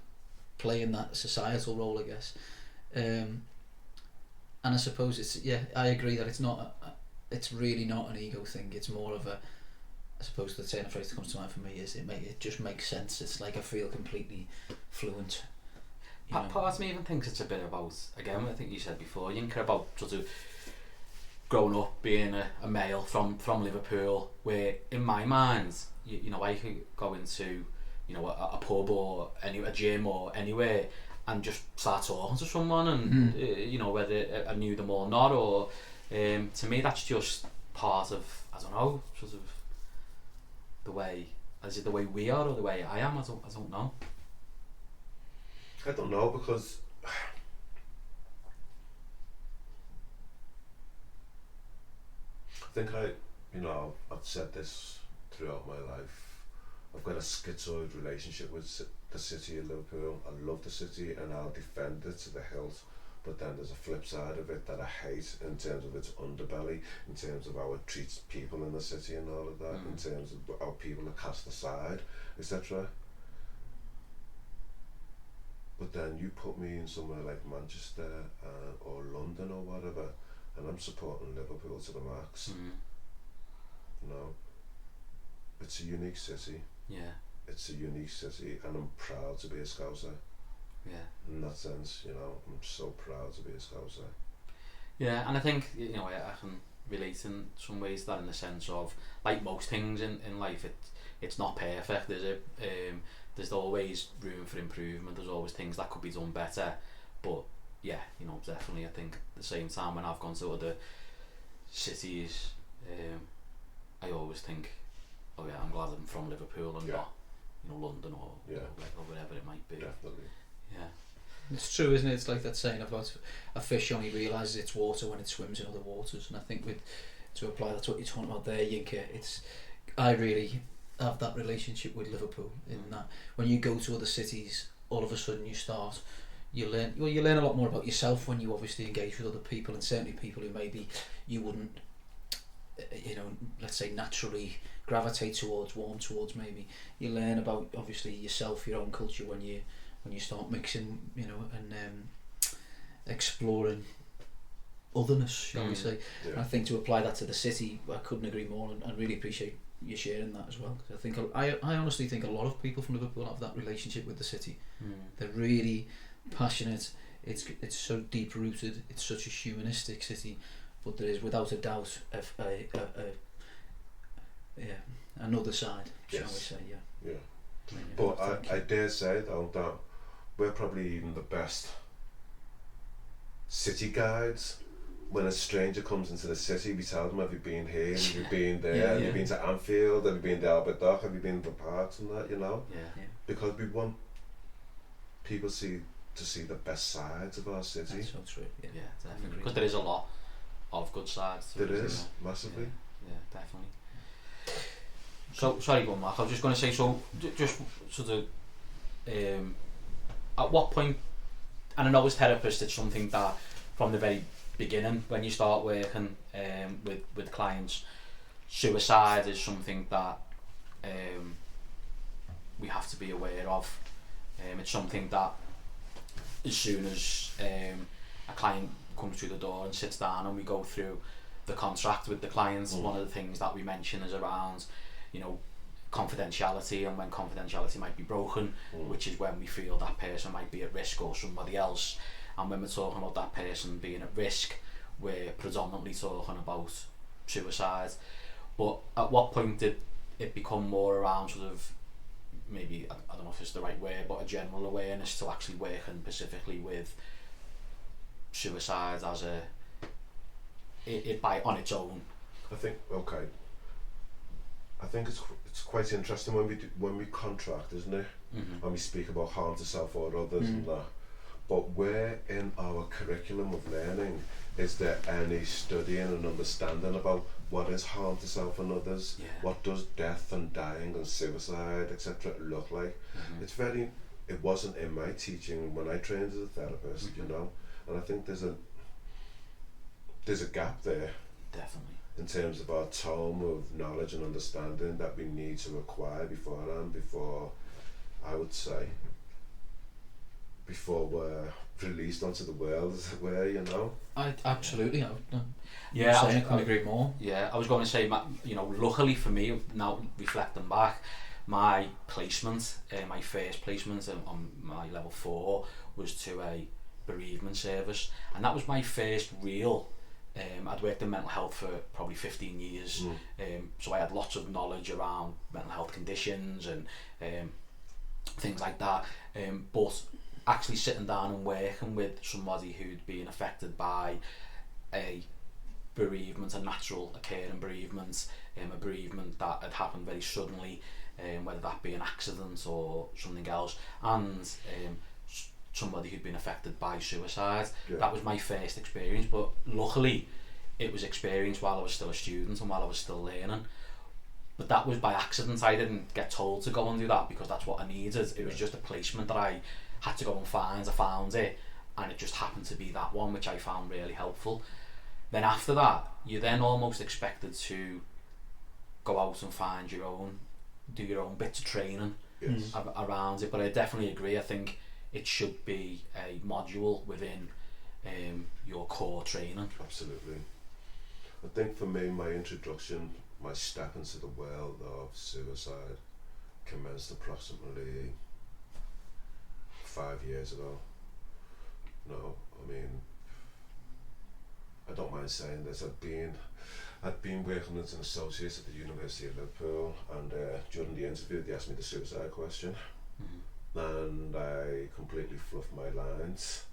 [SPEAKER 3] playing that societal role, I guess. And I suppose it's, yeah, I agree that it's really not an ego thing. It's more of a, I suppose the saying, phrase that comes to mind for me is it just makes sense. It's like I feel completely fluent.
[SPEAKER 4] Part of me even thinks it's a bit about, again, I think you said before, Yinka, about sort of growing up being a male from Liverpool, where in my mind, you know, I could go into, you know, a pub or a gym or anywhere and just start talking to someone, and you know, whether I knew them or not, or to me that's just part of, I don't know, sort of the way, is it the way we are or the way I am? I don't know.
[SPEAKER 5] I don't know, because I think I've said this throughout my life. I've got a schizoid relationship with the city of Liverpool. I love the city and I'll defend it to the hilt. But then there's a flip side of it that I hate, in terms of its underbelly, in terms of how it treats people in the city and all of that, in terms of how people are cast aside, etc. But then you put me in somewhere like Manchester or London or whatever, and I'm supporting Liverpool to the max. You know, it's a unique city.
[SPEAKER 4] Yeah.
[SPEAKER 5] It's a unique city, and I'm proud to be a Scouser.
[SPEAKER 4] Yeah.
[SPEAKER 5] In that sense, you know, I'm so proud to be a Scouser.
[SPEAKER 4] Yeah, and I think, you know, I can relate in some ways that, in the sense of, like most things in life, it's not perfect, is it? There's always room for improvement. There's always things that could be done better. But yeah, you know, definitely, I think at the same time, when I've gone to other cities, I always think, oh yeah, I'm glad I'm from Liverpool and not, you know, London or wherever it might be.
[SPEAKER 5] Definitely.
[SPEAKER 4] Yeah.
[SPEAKER 3] It's true, isn't it? It's like that saying about a fish only realises it's water when it swims in other waters. And I think to apply that's what you're talking about there, Yinka, I really have that relationship with Liverpool in that when you go to other cities, all of a sudden you learn a lot more about yourself when you obviously engage with other people, and certainly people who maybe you wouldn't, you know, let's say naturally gravitate warm towards. Maybe you learn about obviously yourself, your own culture when you start mixing, you know, and exploring otherness, shall we say.
[SPEAKER 5] Yeah.
[SPEAKER 3] And I think to apply that to the city, I couldn't agree more, and really appreciate you sharing that as well. Cause I think I honestly think a lot of people from Liverpool have that relationship with the city. They're really passionate. It's so deep rooted. It's such a humanistic city, but there is without a doubt another side, shall we say?
[SPEAKER 5] Yeah. But I dare say though that we're probably even the best city guides. When a stranger comes into the city, we tell them, have you been here, have you been there, have you been to Anfield, have you been to Albert Dock, have you been to the parks and that, you know?
[SPEAKER 4] Yeah.
[SPEAKER 5] Because we want people to see the best sides of our city.
[SPEAKER 3] That's so true. Yeah,
[SPEAKER 4] Definitely. Because there is a lot of good sides to it.
[SPEAKER 5] There is, massively.
[SPEAKER 4] Yeah, definitely. So, sorry, go on, Mark. I was just going to say, so just sort of, at what point, and I know as therapists, it's something that from the very beginning, when you start working with clients, suicide is something that we have to be aware of. It's something that as soon as a client comes through the door and sits down and we go through the contract with the clients, one of the things that we mention is around, you know, confidentiality, and when confidentiality might be broken, which is when we feel that person might be at risk or somebody else. And when we're talking about that person being at risk, we're predominantly talking about suicide. But at what point did it become more around sort of, maybe, I don't know if it's the right word, but a general awareness to actually working specifically with suicide as it by on its own?
[SPEAKER 5] I think it's quite interesting when we contract, isn't it? When we speak about harm to self or others and that. But where in our curriculum of learning is there any studying and understanding about what is harm to self and others? What does death and dying and suicide, etc. look like? It wasn't in my teaching when I trained as a therapist, you know. And I think there's a gap there.
[SPEAKER 4] Definitely.
[SPEAKER 5] In terms of our tome of knowledge and understanding that we need to acquire beforehand, before we're released onto the world, as it were, you know.
[SPEAKER 3] I absolutely. I couldn't agree more.
[SPEAKER 4] Yeah, I was going to say, you know, luckily for me, now reflecting back, my placement, my first placement on my level 4 was to a bereavement service, and that was my first real. I'd worked in mental health for probably 15 years, so I had lots of knowledge around mental health conditions and things like that, but actually sitting down and working with somebody who'd been affected by a bereavement, a natural occurring bereavement, a bereavement that had happened very suddenly, whether that be an accident or something else, and somebody who'd been affected by suicide. That was my first experience, but luckily it was experience while I was still a student and while I was still learning. But that was by accident. I didn't get told to go and do that because that's what I needed. It was just a placement that I had to go and find. I found it, and it just happened to be that one, which I found really helpful. Then after that, you're then almost expected to go out and find your own, do your own bits of training around it. But I definitely agree. I think it should be a module within your core training.
[SPEAKER 5] Absolutely. I think for me, my introduction, my step into the world of suicide commenced approximately 5 years ago. No, I mean, I don't mind saying this. I'd been working as an associate at the University of Liverpool, and during the interview they asked me the suicide question, and I completely fluffed my lines.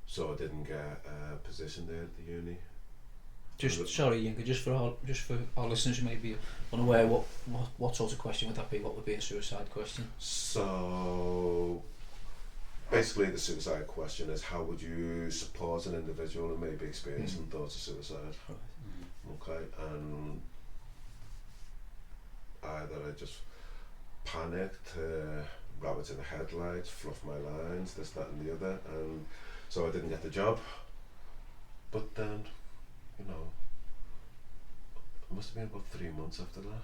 [SPEAKER 5] So I didn't get a position there at the uni.
[SPEAKER 3] Sorry, Yinka, just for our listeners who may be unaware, what sort of question would that be? What would be a suicide question?
[SPEAKER 5] So basically the suicide question is, how would you support an individual who may be experiencing thoughts of suicide? Okay, and either I just panicked, rabbit in the headlights, fluffed my lines, this, that and the other, and so I didn't get the job. But then, you know, it must have been about 3 months after that,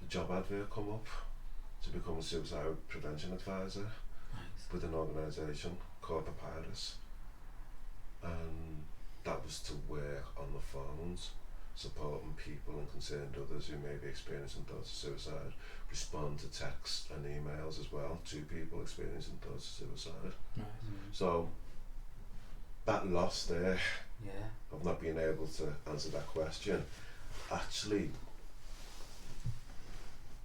[SPEAKER 5] a job advert come up to become a suicide prevention advisor with an organisation called Papyrus, and that was to work on the phones, supporting people and concerned others who may be experiencing thoughts of suicide, respond to texts and emails as well to people experiencing thoughts of suicide. So that loss there of not being able to answer that question actually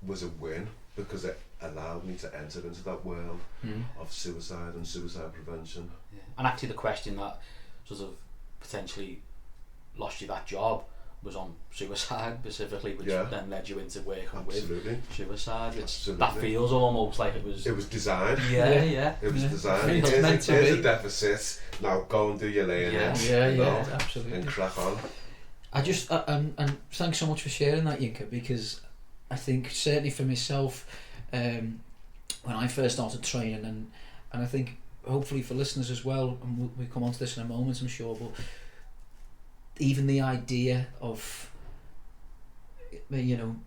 [SPEAKER 5] was a win, because it allowed me to enter into that world of suicide and suicide prevention.
[SPEAKER 4] And actually the question that sort of potentially lost you that job was on suicide specifically, which then led you into working with suicide. That feels almost like it was
[SPEAKER 5] designed.
[SPEAKER 4] It
[SPEAKER 5] was designed.
[SPEAKER 3] Here's
[SPEAKER 5] a deficit, now go and do your learning.
[SPEAKER 3] Absolutely.
[SPEAKER 5] And crack on.
[SPEAKER 3] And thanks so much for sharing that, Yinka, because I think certainly for myself, when I first started training, and I think hopefully for listeners as well, and we'll come on to this in a moment, I'm sure, but even the idea of, you know,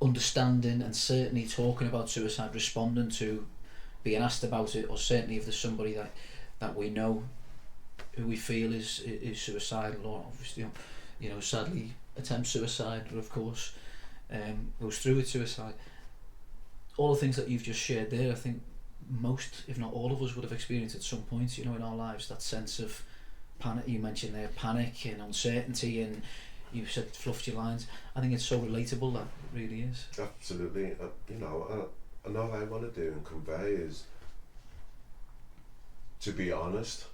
[SPEAKER 3] understanding and certainly talking about suicide, responding to being asked about it, or certainly if there's somebody that we know who we feel is suicidal, or obviously, you know, sadly attempts suicide, or of course goes through with suicide. All the things that you've just shared there, I think most, if not all of us, would have experienced at some point, you know, in our lives, that sense of panic. You mentioned there panic and uncertainty, and you said fluffed your lines. I think it's so relatable, that it really is.
[SPEAKER 5] Absolutely. You know, and all I want to do and convey is, to be honest,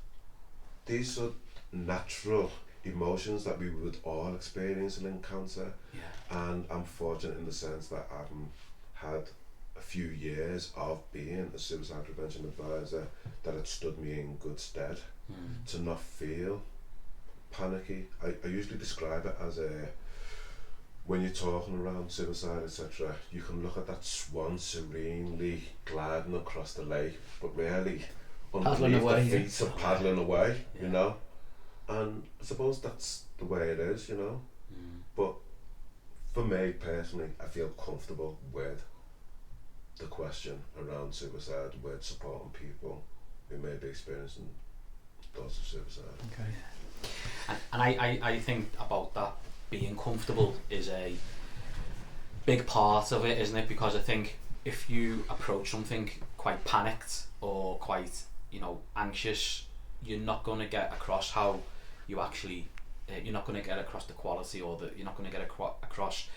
[SPEAKER 5] these are natural emotions that we would all experience and encounter. And I'm fortunate in the sense that I've had a few years of being a suicide prevention advisor that had stood me in good stead to not feel panicky. I usually describe it as when you're talking around suicide, etc., you can look at that swan serenely gliding across the lake, but really underneath the feet are paddling away, you know. And I suppose that's the way it is, you know. But for me personally, I feel comfortable with the question around suicide, with supporting people who may be experiencing thoughts of suicide.
[SPEAKER 4] Okay. And I think about that being comfortable is a big part of it, isn't it? Because I think if you approach something quite panicked or quite, you know, anxious, you're not going to get across how you actually, you're not going to get across the quality, or you're not going to get across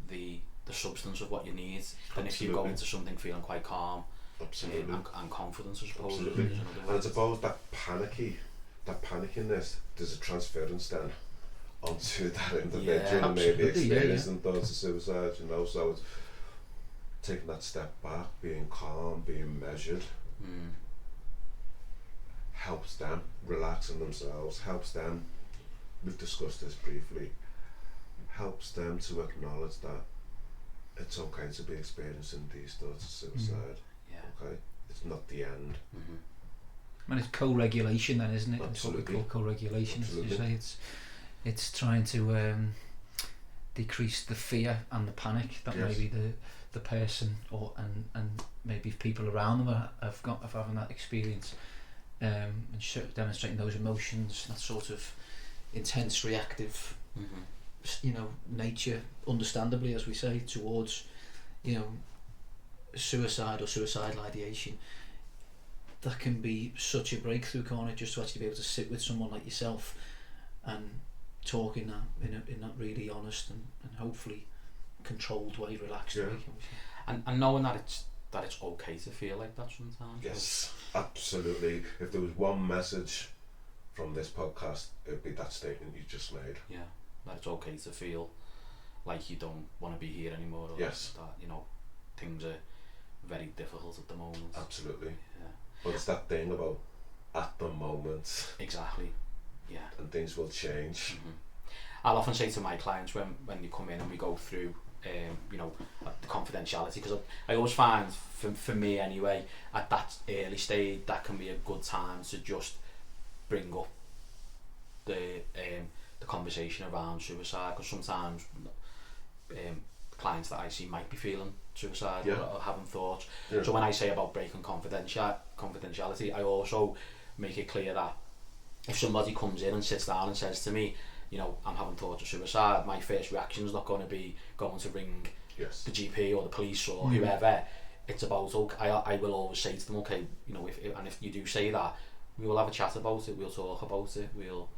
[SPEAKER 4] the substance of what you need. And if you go into something feeling quite calm and confidence, I suppose.
[SPEAKER 5] Absolutely. And I suppose that panickiness, there's a transference then onto that individual who may be experiencing thoughts of suicide, you know. So it's taking that step back, being calm, being measured, helps them relaxing themselves, helps them, we've discussed this briefly, helps them to acknowledge that it's okay to be experiencing these thoughts of suicide. Okay, it's not the end.
[SPEAKER 3] And it's co-regulation then, isn't it?
[SPEAKER 5] Absolutely.
[SPEAKER 3] It's what we call co-regulation. As you say, it's trying to decrease the fear and the panic that maybe the person and maybe people around them have having that experience, and demonstrating those emotions, that sort of intense reactive you know, nature, understandably, as we say, towards, you know, suicide or suicidal ideation, that can be such a breakthrough, can't it? Just to actually be able to sit with someone like yourself and talk in that really honest and hopefully controlled way, relaxed way.
[SPEAKER 4] And knowing that it's okay to feel like that sometimes.
[SPEAKER 5] Yes, absolutely. If there was one message from this podcast, it'd be that statement you just made.
[SPEAKER 4] Yeah, that it's okay to feel like you don't want to be here anymore, or
[SPEAKER 5] yes,
[SPEAKER 4] that things are very difficult at the moment.
[SPEAKER 5] Absolutely.
[SPEAKER 4] Yeah.
[SPEAKER 5] But it's that thing about at the moment.
[SPEAKER 4] Exactly. Yeah. And
[SPEAKER 5] things will change.
[SPEAKER 4] I'll often say to my clients when you come in and we go through the confidentiality, because I always find for me anyway, at that early stage, that can be a good time to just bring up the conversation around suicide, because sometimes clients that I see might be feeling suicidal or having thoughts. So when I say about breaking confidentiality, I also make it clear that if somebody comes in and sits down and says to me, I'm having thoughts of suicide, my first reaction is not going to be going to ring the GP or the police or whoever. It's about, I will always say to them, okay, if you do say that, we will have a chat about it, we'll talk about it, we'll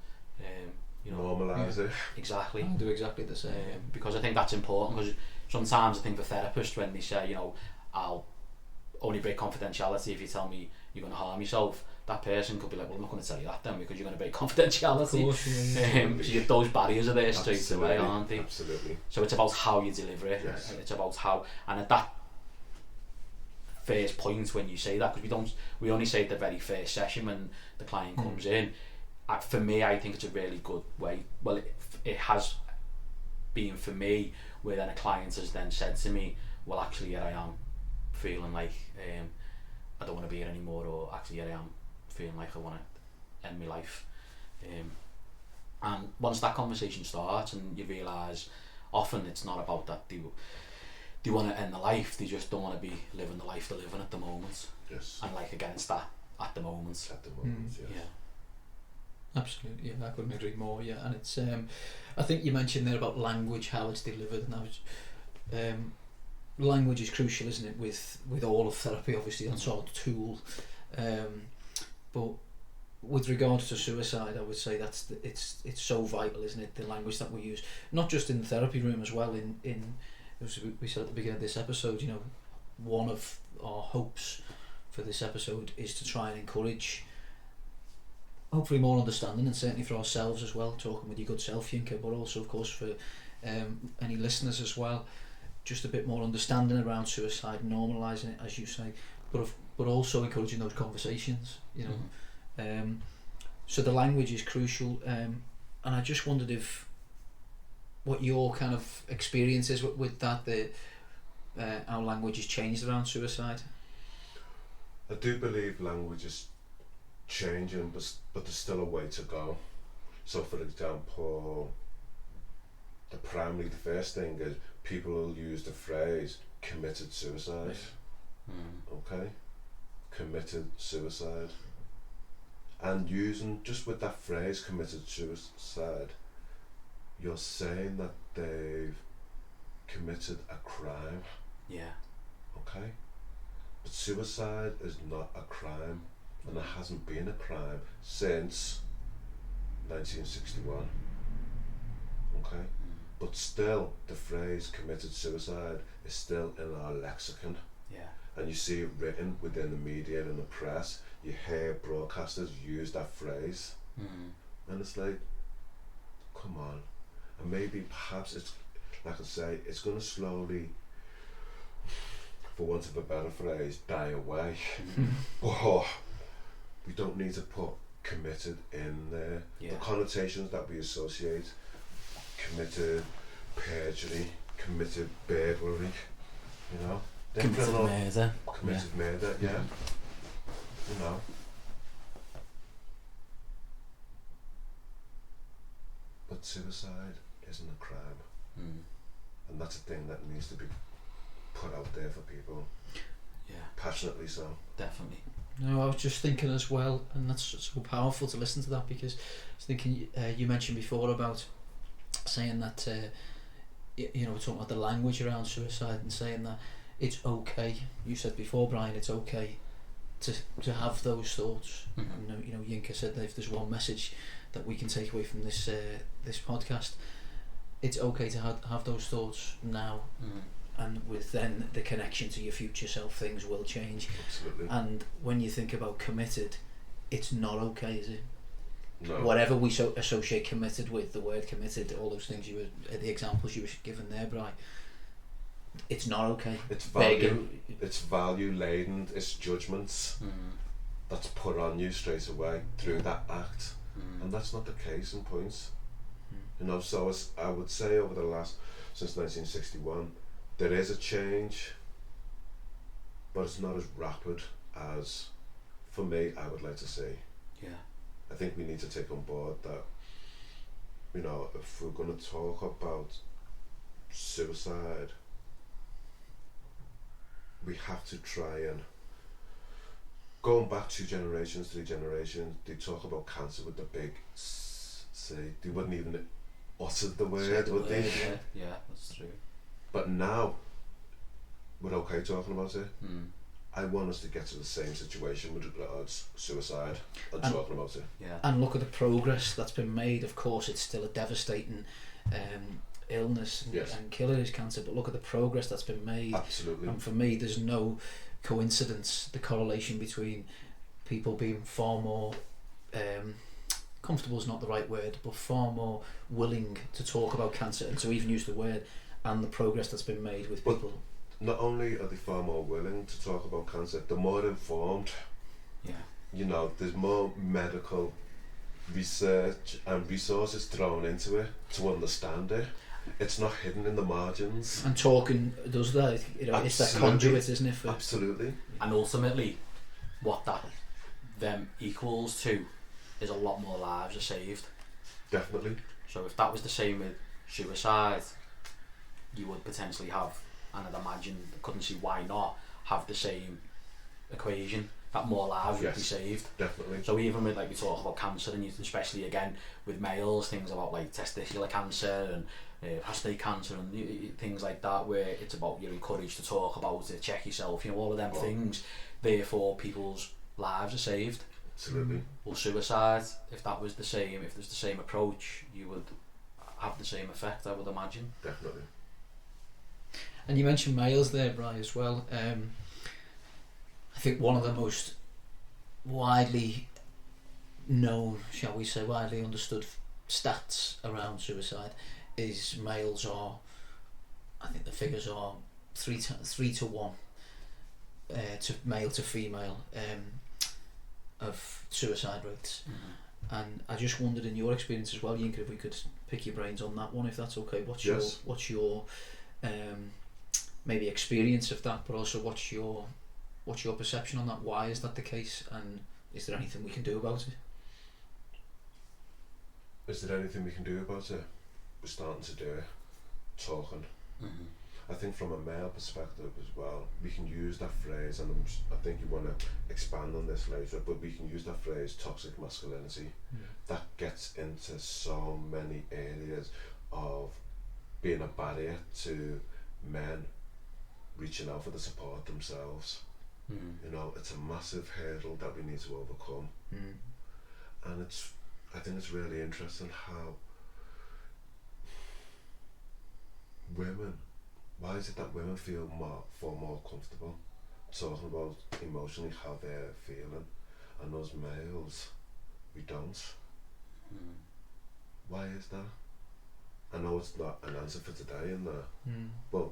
[SPEAKER 5] normalise it.
[SPEAKER 4] Exactly.
[SPEAKER 3] I'll do exactly the same.
[SPEAKER 4] Because I think that's important, because sometimes I think for therapists, when they say, I'll only break confidentiality if you tell me you're going to harm yourself, that person could be like, well, I'm not going to tell you that then, because you're going to break confidentiality. Of course, so those barriers are there straight away, aren't they?
[SPEAKER 5] Absolutely.
[SPEAKER 4] So it's about how you deliver it.
[SPEAKER 5] Yes.
[SPEAKER 4] It's about how, and at that first point when you say that, because we only say at the very first session when the client comes in. For me, I think it's a really good way. Well, it has been for me, where then a client has then said to me, well, actually, here I am feeling like I don't want to be here anymore, or actually here I am feeling like I want to end my life. And once that conversation starts and you realise often it's not about that they want to end the life, they just don't want to be living the life they're living at the moment.
[SPEAKER 5] Yes.
[SPEAKER 4] And like, again, it's that at the moment.
[SPEAKER 5] At the moment, yes.
[SPEAKER 3] Yeah. Absolutely, yeah, I couldn't agree more. Yeah, and it's I think you mentioned there about language, how it's delivered, and I was language is crucial, isn't it? With all of therapy, obviously, that's our tool. But with regards to suicide, I would say it's so vital, isn't it? The language that we use, not just in the therapy room as well. In as we said at the beginning of this episode, one of our hopes for this episode is to try and encourage, hopefully, more understanding, and certainly for ourselves as well, talking with your good self, Yinka, but also of course for any listeners as well, just a bit more understanding around suicide, normalising it, as you say, but also encouraging those conversations, so the language is crucial, and I just wondered what your kind of experience is with that, how language has changed around suicide.
[SPEAKER 5] I do believe language is changing, but there's still a way to go. So for example, the first thing is people will use the phrase committed suicide. Okay, committed suicide, and using just with that phrase committed suicide, you're saying that they've committed a crime. Okay, but suicide is not a crime, and it hasn't been a crime since 1961. Okay, but still the phrase committed suicide is still in our lexicon. And you see it written within the media and the press. You hear broadcasters use that phrase, and it's like, come on. And maybe perhaps it's, like I say, it's going to slowly, for want of a better phrase, die away. But we don't need to put committed in there. The connotations that we associate, committed perjury, committed burglary,
[SPEAKER 4] Committed murder.
[SPEAKER 5] Committed murder, But suicide isn't a crime. And that's a thing that needs to be put out there for people. Passionately so.
[SPEAKER 4] Definitely.
[SPEAKER 3] No, I was just thinking as well, and that's so powerful to listen to that, because I was thinking, you mentioned before about saying that, we're talking about the language around suicide, and saying that it's okay. You said before, Brian, it's okay to have those thoughts.
[SPEAKER 4] Mhm.
[SPEAKER 3] You know, Yinka said that if there's one message that we can take away from this this podcast, it's okay to have those thoughts now, and with then the connection to your future self, things will change.
[SPEAKER 5] Absolutely.
[SPEAKER 3] And when you think about committed, it's not okay, is it?
[SPEAKER 5] No.
[SPEAKER 3] Whatever we associate committed with, the word committed, all those things the examples you were given there, Brian, it's not okay.
[SPEAKER 5] It's
[SPEAKER 3] Begging.
[SPEAKER 5] it's value laden, it's judgments that's put on you straight away through that act, and that's not the case in points. You know, so as I would say over the last, since 1961, there is a change, but it's not as rapid as, for me, I would like to see.
[SPEAKER 4] Yeah.
[SPEAKER 5] I think we need to take on board that, you know, if we're going to talk about suicide, we have to try and, going back 2 generations, 3 generations, they talk about cancer with the big C. They wouldn't even utter the word, would they?
[SPEAKER 4] Yeah, that's true.
[SPEAKER 5] But now, we're okay talking about it.
[SPEAKER 4] Mm.
[SPEAKER 5] I want us to get to the same situation with regards suicide and talking about it.
[SPEAKER 4] Yeah.
[SPEAKER 3] And look at the progress that's been made. Of course, it's still a devastating illness
[SPEAKER 5] Yes.
[SPEAKER 3] and killer is cancer, but look at the progress that's been made.
[SPEAKER 5] Absolutely.
[SPEAKER 3] And for me, there's no coincidence, the correlation between people being far more comfortable is not the right word, but far more willing to talk about cancer and to even use the word, and the progress that's been made with
[SPEAKER 5] But
[SPEAKER 3] people.
[SPEAKER 5] not only are they far more willing to talk about cancer, they're more informed.
[SPEAKER 4] Yeah.
[SPEAKER 5] You know, there's more medical research and resources thrown into it to understand it. It's not hidden in the margins.
[SPEAKER 3] And talking does that, you know, it's that
[SPEAKER 5] Absolutely.
[SPEAKER 3] conduit, isn't it? For,
[SPEAKER 5] Absolutely.
[SPEAKER 4] And ultimately, what that then equals to is a lot more lives are saved.
[SPEAKER 5] Definitely.
[SPEAKER 4] So if that was the same with suicide, you would potentially have, and I'd imagine, couldn't see why not, have the same equation, that more lives would be
[SPEAKER 5] Yes.
[SPEAKER 4] saved.
[SPEAKER 5] Definitely.
[SPEAKER 4] So even with, like, we talk about cancer, and especially again with males, things about like testicular cancer and prostate cancer and things like that, where it's about you're encouraged to talk about it, check yourself, you know, all of them things. Therefore, people's lives are saved.
[SPEAKER 5] Absolutely.
[SPEAKER 4] Well, suicide, if that was the same, if there's the same approach, you would have the same effect, I would imagine.
[SPEAKER 5] Definitely.
[SPEAKER 3] And you mentioned males there, Brian, as well. I think one of the most widely known, shall we say, widely understood stats around suicide is males are, I think the figures are 3 to 1 to male to female of suicide rates. And I just wondered, in your experience as well, Yinka, if we could pick your brains on that one, if that's okay. What's your maybe experience of that, but also what's your perception on that? Why is that the case, and is there anything we can do about it?
[SPEAKER 5] Is there anything we can do about it? We're starting to do it. Talking. I think from a male perspective as well, we can use that phrase, and I think you want to expand on this later, but we can use that phrase, toxic masculinity. That gets into so many areas of being a barrier to men reaching out for the support themselves. You know, it's a massive hurdle that we need to overcome. And I think it's really interesting how women, why is it that women feel far more comfortable talking about emotionally how they're feeling, and those males, we don't? Why is that? I know it's not an answer for today in there, but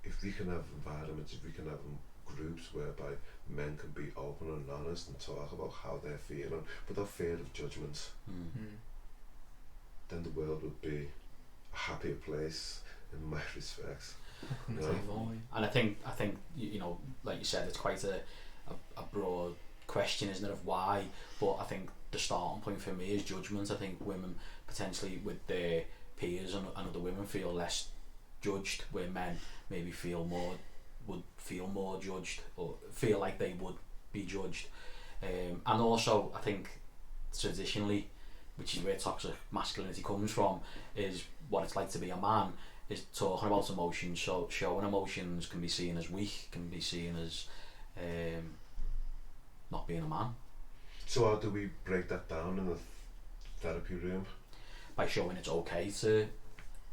[SPEAKER 5] if we can have environments, if we can have groups whereby men can be open and honest and talk about how they're feeling without fear of judgment, then the world would be a happier place in my respects. You know?
[SPEAKER 4] And I think you know, like you said, it's quite a broad question, isn't it, of why, but I think the starting point for me is judgment. I think women potentially with their peers and other women feel less judged, where men maybe would feel more judged, or feel like they would be judged. And also I think traditionally, which is where toxic masculinity comes from, is what it's like to be a man is talking about emotions. So showing emotions can be seen as weak, can be seen as not being a man.
[SPEAKER 5] So how do we break that down in the therapy room?
[SPEAKER 4] By showing it's okay to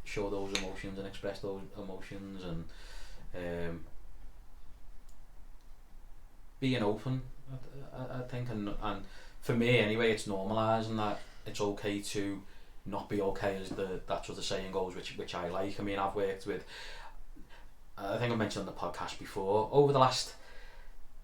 [SPEAKER 4] show those emotions and express those emotions, and being open, I think, and for me anyway, it's normalising that it's okay to not be okay, as that's what the saying goes, which I like. I mean, I've worked with, I think I mentioned on the podcast before, over the last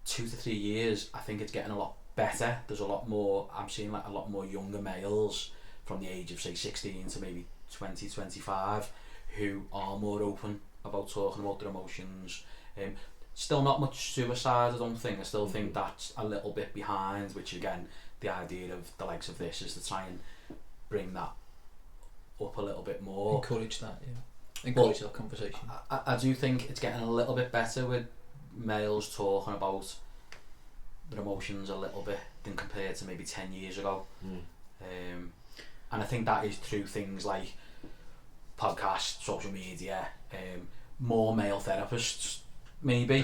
[SPEAKER 4] 2 to 3 years, I think it's getting a lot better. There's a lot more, I'm seeing like a lot more younger males from the age of say 16 to maybe 20, 25 who are more open about talking about their emotions. Still not much suicide, I don't think. I still think that's a little bit behind, which again, the idea of the likes of this is to try and bring that up a little bit more.
[SPEAKER 3] Encourage that, yeah. Encourage that conversation.
[SPEAKER 4] I do think it's getting a little bit better with males talking about their emotions a little bit than compared to maybe 10 years ago. And I think that is through things like podcasts, social media, more male therapists, maybe.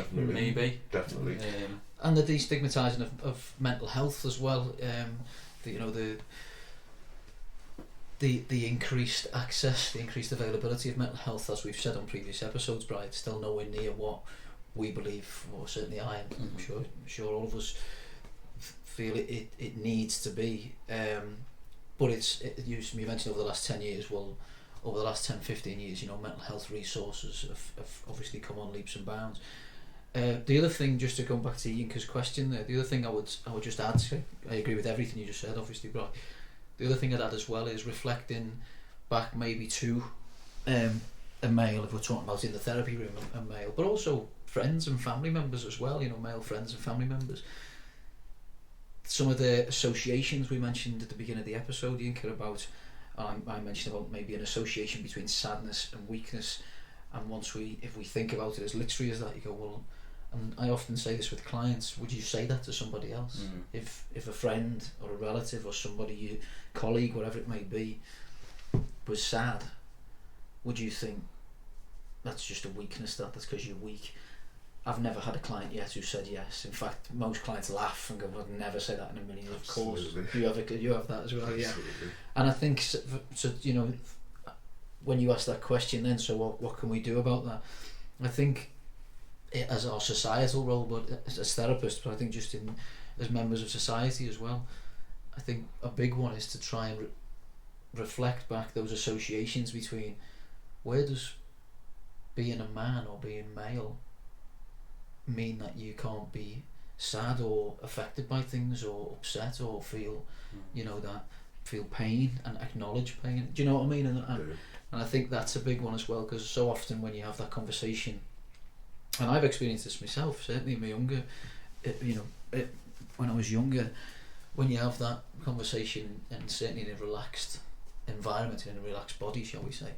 [SPEAKER 5] Definitely.
[SPEAKER 3] And the destigmatising of mental health as well. The increased access, the increased availability of mental health, as we've said on previous episodes, Brian, it's still nowhere near what we believe, or certainly I am, I'm sure all of us feel it needs to be. But you mentioned over the last 10 years, well, over the last 10, 15 years, mental health resources have obviously come on leaps and bounds. The other thing, just to come back to Yinka's question there, the other thing I would just add, I agree with everything you just said, obviously, Brian. The other thing I'd add as well is reflecting back maybe to a male, if we're talking about in the therapy room, a male, but also friends and family members as well, male friends and family members. Some of the associations we mentioned at the beginning of the episode, Yinka, about, I mentioned about maybe an association between sadness and weakness, and if we think about it as literally as that, you go, well, and I often say this with clients, would you say that to somebody else? If a friend or a relative or somebody, colleague, whatever it may be, was sad, would you think that's just a weakness, that's because you're weak? I've never had a client yet who said yes. In fact, most clients laugh and go, I'd never say that in a million. Of course, you have that as well. Yeah. And I think so, when you ask that question then, so what can we do about that? I think as our societal role, but as therapists, but I think just as members of society as well, I think a big one is to try and reflect back those associations between where does being a man or being male mean that you can't be sad or affected by things or upset or feel feel pain and acknowledge pain. Do you know what I mean? And I think that's a big one as well, because so often when you have that conversation, and I've experienced this myself, certainly in my younger, when I was younger, when you have that conversation, and certainly in a relaxed environment, in a relaxed body, shall we say,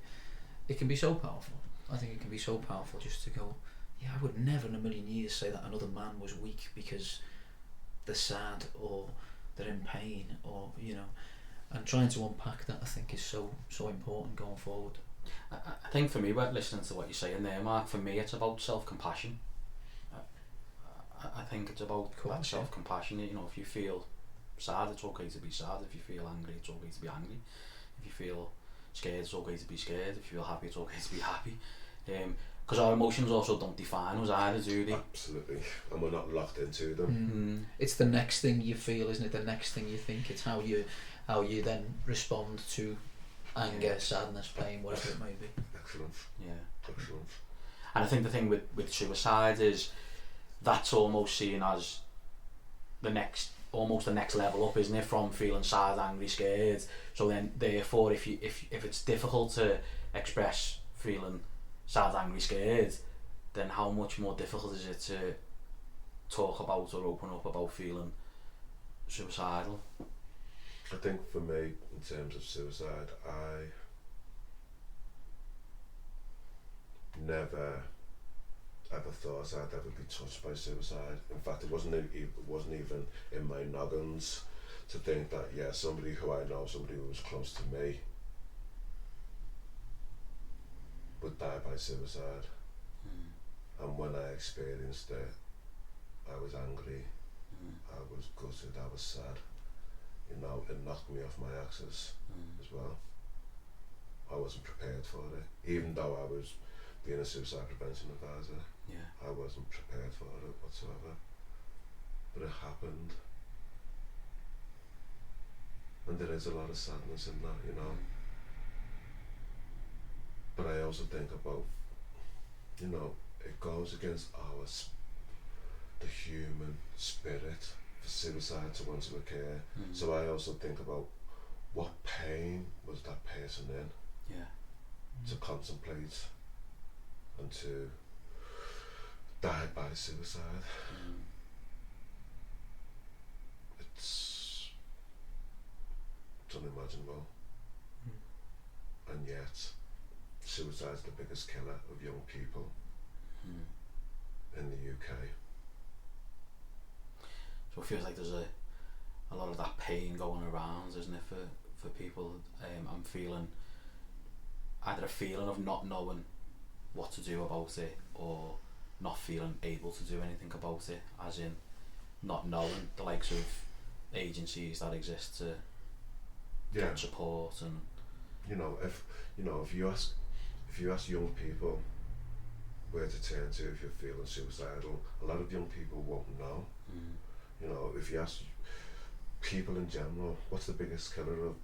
[SPEAKER 3] it can be so powerful. I think it can be so powerful just to go, yeah, I would never in a million years say that another man was weak because they're sad or they're in pain, or and trying to unpack that, I think, is so important going forward.
[SPEAKER 4] I think for me, listening to what you're saying there, Mark, for me it's about self-compassion. I think it's about self-compassion. If you feel sad, it's okay to be sad. If you feel angry, it's okay to be angry. If you feel scared, it's okay to be scared. If you feel happy, it's okay to be happy. Because our emotions also don't define us either, do they?
[SPEAKER 5] Absolutely, and we're not locked into them.
[SPEAKER 3] It's the next thing you feel, isn't it? The next thing you think. It's how you then respond to anger, sadness, pain, whatever it may be.
[SPEAKER 5] Excellent.
[SPEAKER 4] Yeah.
[SPEAKER 5] Excellent.
[SPEAKER 4] And I think the thing with suicide is that's almost seen as the next level up, isn't it? From feeling sad, angry, scared. So then, therefore, if it's difficult to express feeling sad, angry, scared, then how much more difficult is it to talk about or open up about feeling suicidal?
[SPEAKER 5] I think for me, in terms of suicide, I never ever thought I'd ever be touched by suicide. In fact, it wasn't even in my noggins to think that, yeah, somebody who I know, somebody who was close to me would die by suicide. And when I experienced it, I was angry, I was gutted, I was sad. You know, it knocked me off my axis as well. I wasn't prepared for it, even though I was being a suicide prevention advisor.
[SPEAKER 4] Yeah.
[SPEAKER 5] I wasn't prepared for it whatsoever. But it happened. And there is a lot of sadness in that, you know. But I also think about, you know, it goes against the human spirit for suicide to want to occur. So I also think about what pain was that person in, to contemplate and to die by suicide. It's unimaginable. And yet suicide is the biggest killer of young people in the UK.
[SPEAKER 4] So it feels like there's a lot of that pain going around, isn't it, for people? I'm feeling either a feeling of not knowing what to do about it, or not feeling able to do anything about it, as in not knowing the likes of agencies that exist to get support. And
[SPEAKER 5] you know, if you ask young people where to turn to if you're feeling suicidal, a lot of young people won't know. You know, if you ask people in general, what's the biggest killer of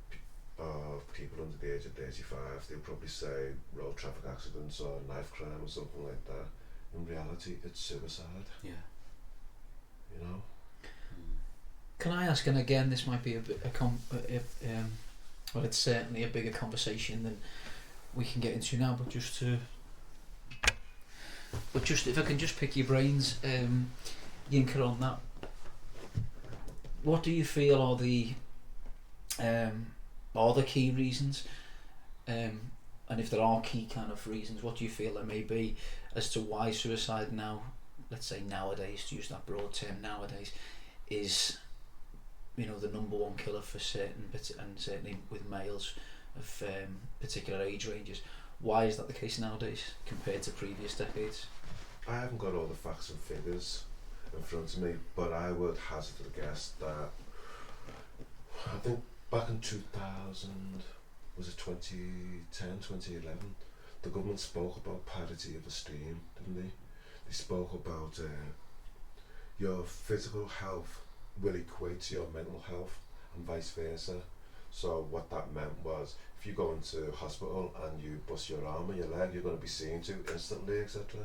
[SPEAKER 5] people under the age of 35, they'll probably say road traffic accidents or knife crime or something like that. In reality, it's suicide.
[SPEAKER 4] Yeah.
[SPEAKER 5] You know.
[SPEAKER 3] Can I ask, and again, this might be well, it's certainly a bigger conversation than we can get into now, but just if I can just pick your brains, Yinka, on that. What do you feel are the key reasons, and if there are key kind of reasons, what do you feel there may be as to why suicide now, let's say nowadays, to use that broad term, nowadays, is, you know, the number one killer for certain, and certainly with males of particular age ranges? Why is that the case nowadays compared to previous decades?
[SPEAKER 5] I haven't got all the facts and figures in front of me, but I would hazard a guess that I think back in 2000, was it 2010, 2011, the government spoke about parity of esteem, didn't they? They spoke about your physical health will equate to your mental health and vice versa. So what that meant was, if you go into hospital and you bust your arm or your leg, you're going to be seen to instantly, etc.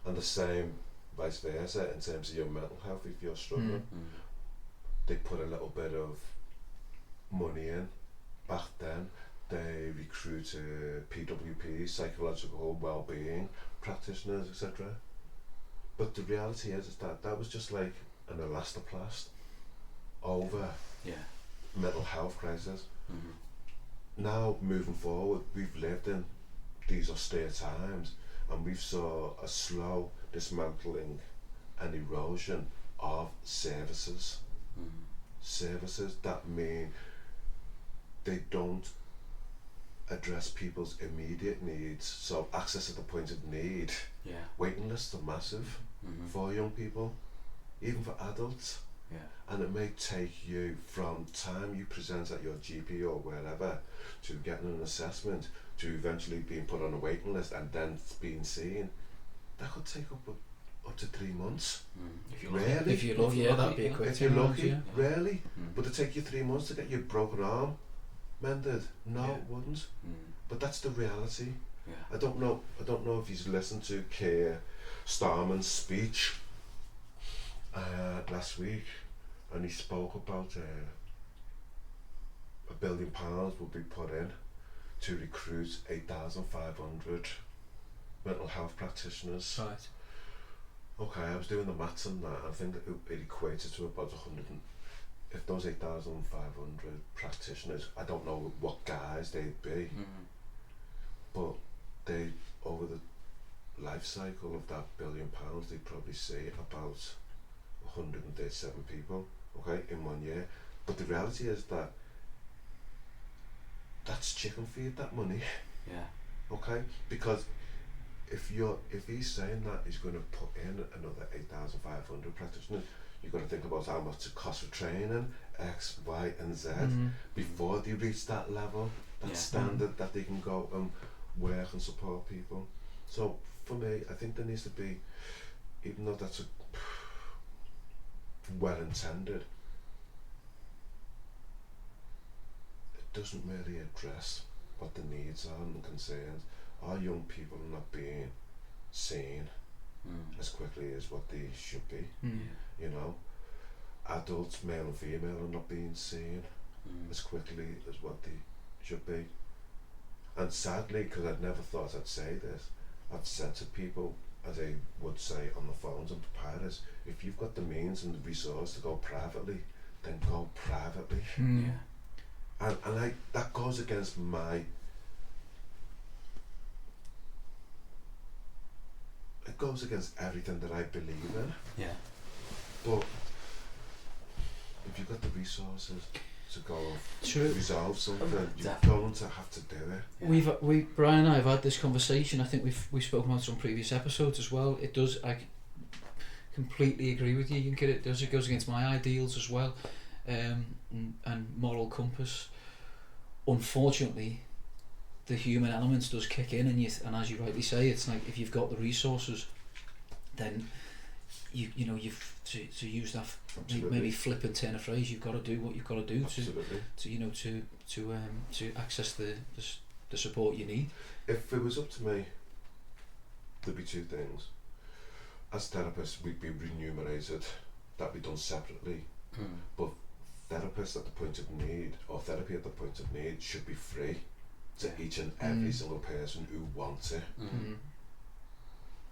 [SPEAKER 5] And the same vice versa in terms of your mental health. If you're struggling, they put a little bit of money in. Back then, they recruited PWPs, psychological well-being practitioners, etc. But the reality is that was just like an elastoplast over mental health crisis. Now, moving forward, we've lived in these austere times, and we've saw a slow dismantling and erosion of services. Services that mean they don't address people's immediate needs. So access at the point of need. Waiting lists are massive for young people, even for adults. And it may take you from time you present at your GP or wherever to getting an assessment to eventually being put on a waiting list and then being seen. That could take up to 3 months.
[SPEAKER 3] If you're lucky, that'd be a quick.
[SPEAKER 5] If you're lucky, rarely. But it take you 3 months to get your broken arm mended. No, it wouldn't. But that's the reality. I don't know if you've listened to Keir Starmer's speech last week, and he spoke about £1 billion will be put in to recruit 8,500 mental health practitioners.
[SPEAKER 3] Right.
[SPEAKER 5] Okay, I was doing the maths on that. I think that it equated to about 100. If those 8,500 practitioners, I don't know what guys they'd be, but they, over the life cycle of that £1 billion, they'd probably see about 137 people, okay, in 1 year. But the reality is that that's chicken feed, that money. okay? Because if he's saying that he's going to put in another 8,500 practitioners, you've got to think about how much it costs for training, X, Y, and Z, before they reach that level, that standard that they can go and work and support people. So for me, I think there needs to be, even though that's well intended, it doesn't really address what the needs are and concerns. Our young people are not being seen as quickly as what they should be. You know, adults, male and female, are not being seen as quickly as what they should be. And sadly, because I'd never thought I'd say this, I've said to people, as I would say on the phones and papyrus, if you've got the means and the resource to go privately, then go privately. And that goes against it goes against everything that I believe in. But if you've got the resources to go resolve something, you're going to have to do it.
[SPEAKER 3] Brian and I have had this conversation. I think we've spoken about some previous episodes as well. It does. I completely agree with you, Yinka. It does. It goes against my ideals as well, and moral compass. Unfortunately, the human elements does kick in, and as you rightly say, it's like if you've got the resources, then you've to use that maybe flip and turn a phrase. You've got to do what you've got to do to access the support you need.
[SPEAKER 5] If it was up to me, there'd be two things. As therapists, we'd be remunerated. That'd be done separately. But therapists at the point of need, or therapy at the point of need, should be free to each and every single person who wants it.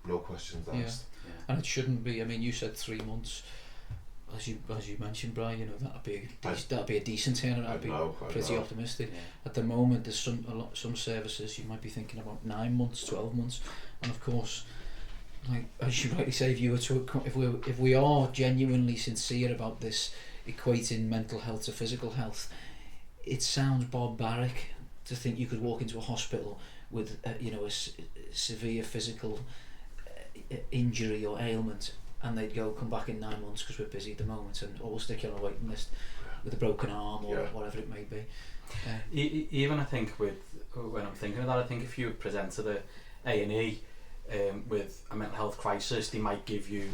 [SPEAKER 5] No questions asked.
[SPEAKER 3] And it shouldn't be. I mean, you said 3 months, as you mentioned, Brian. You know, that'd be a decent turnaround. I'd be pretty optimistic. At the moment, there's some services you might be thinking about 9 months, 12 months, and of course, like as you rightly say, if we are genuinely sincere about this, equating mental health to physical health, it sounds barbaric to think you could walk into a hospital with a severe physical injury or ailment, and they'd come back in 9 months because we're busy at the moment, or we'll stick you on a waiting list with a broken arm or whatever it may be.
[SPEAKER 4] Even I think when I'm thinking of that, I think if you present to the A&E with a mental health crisis, they might give you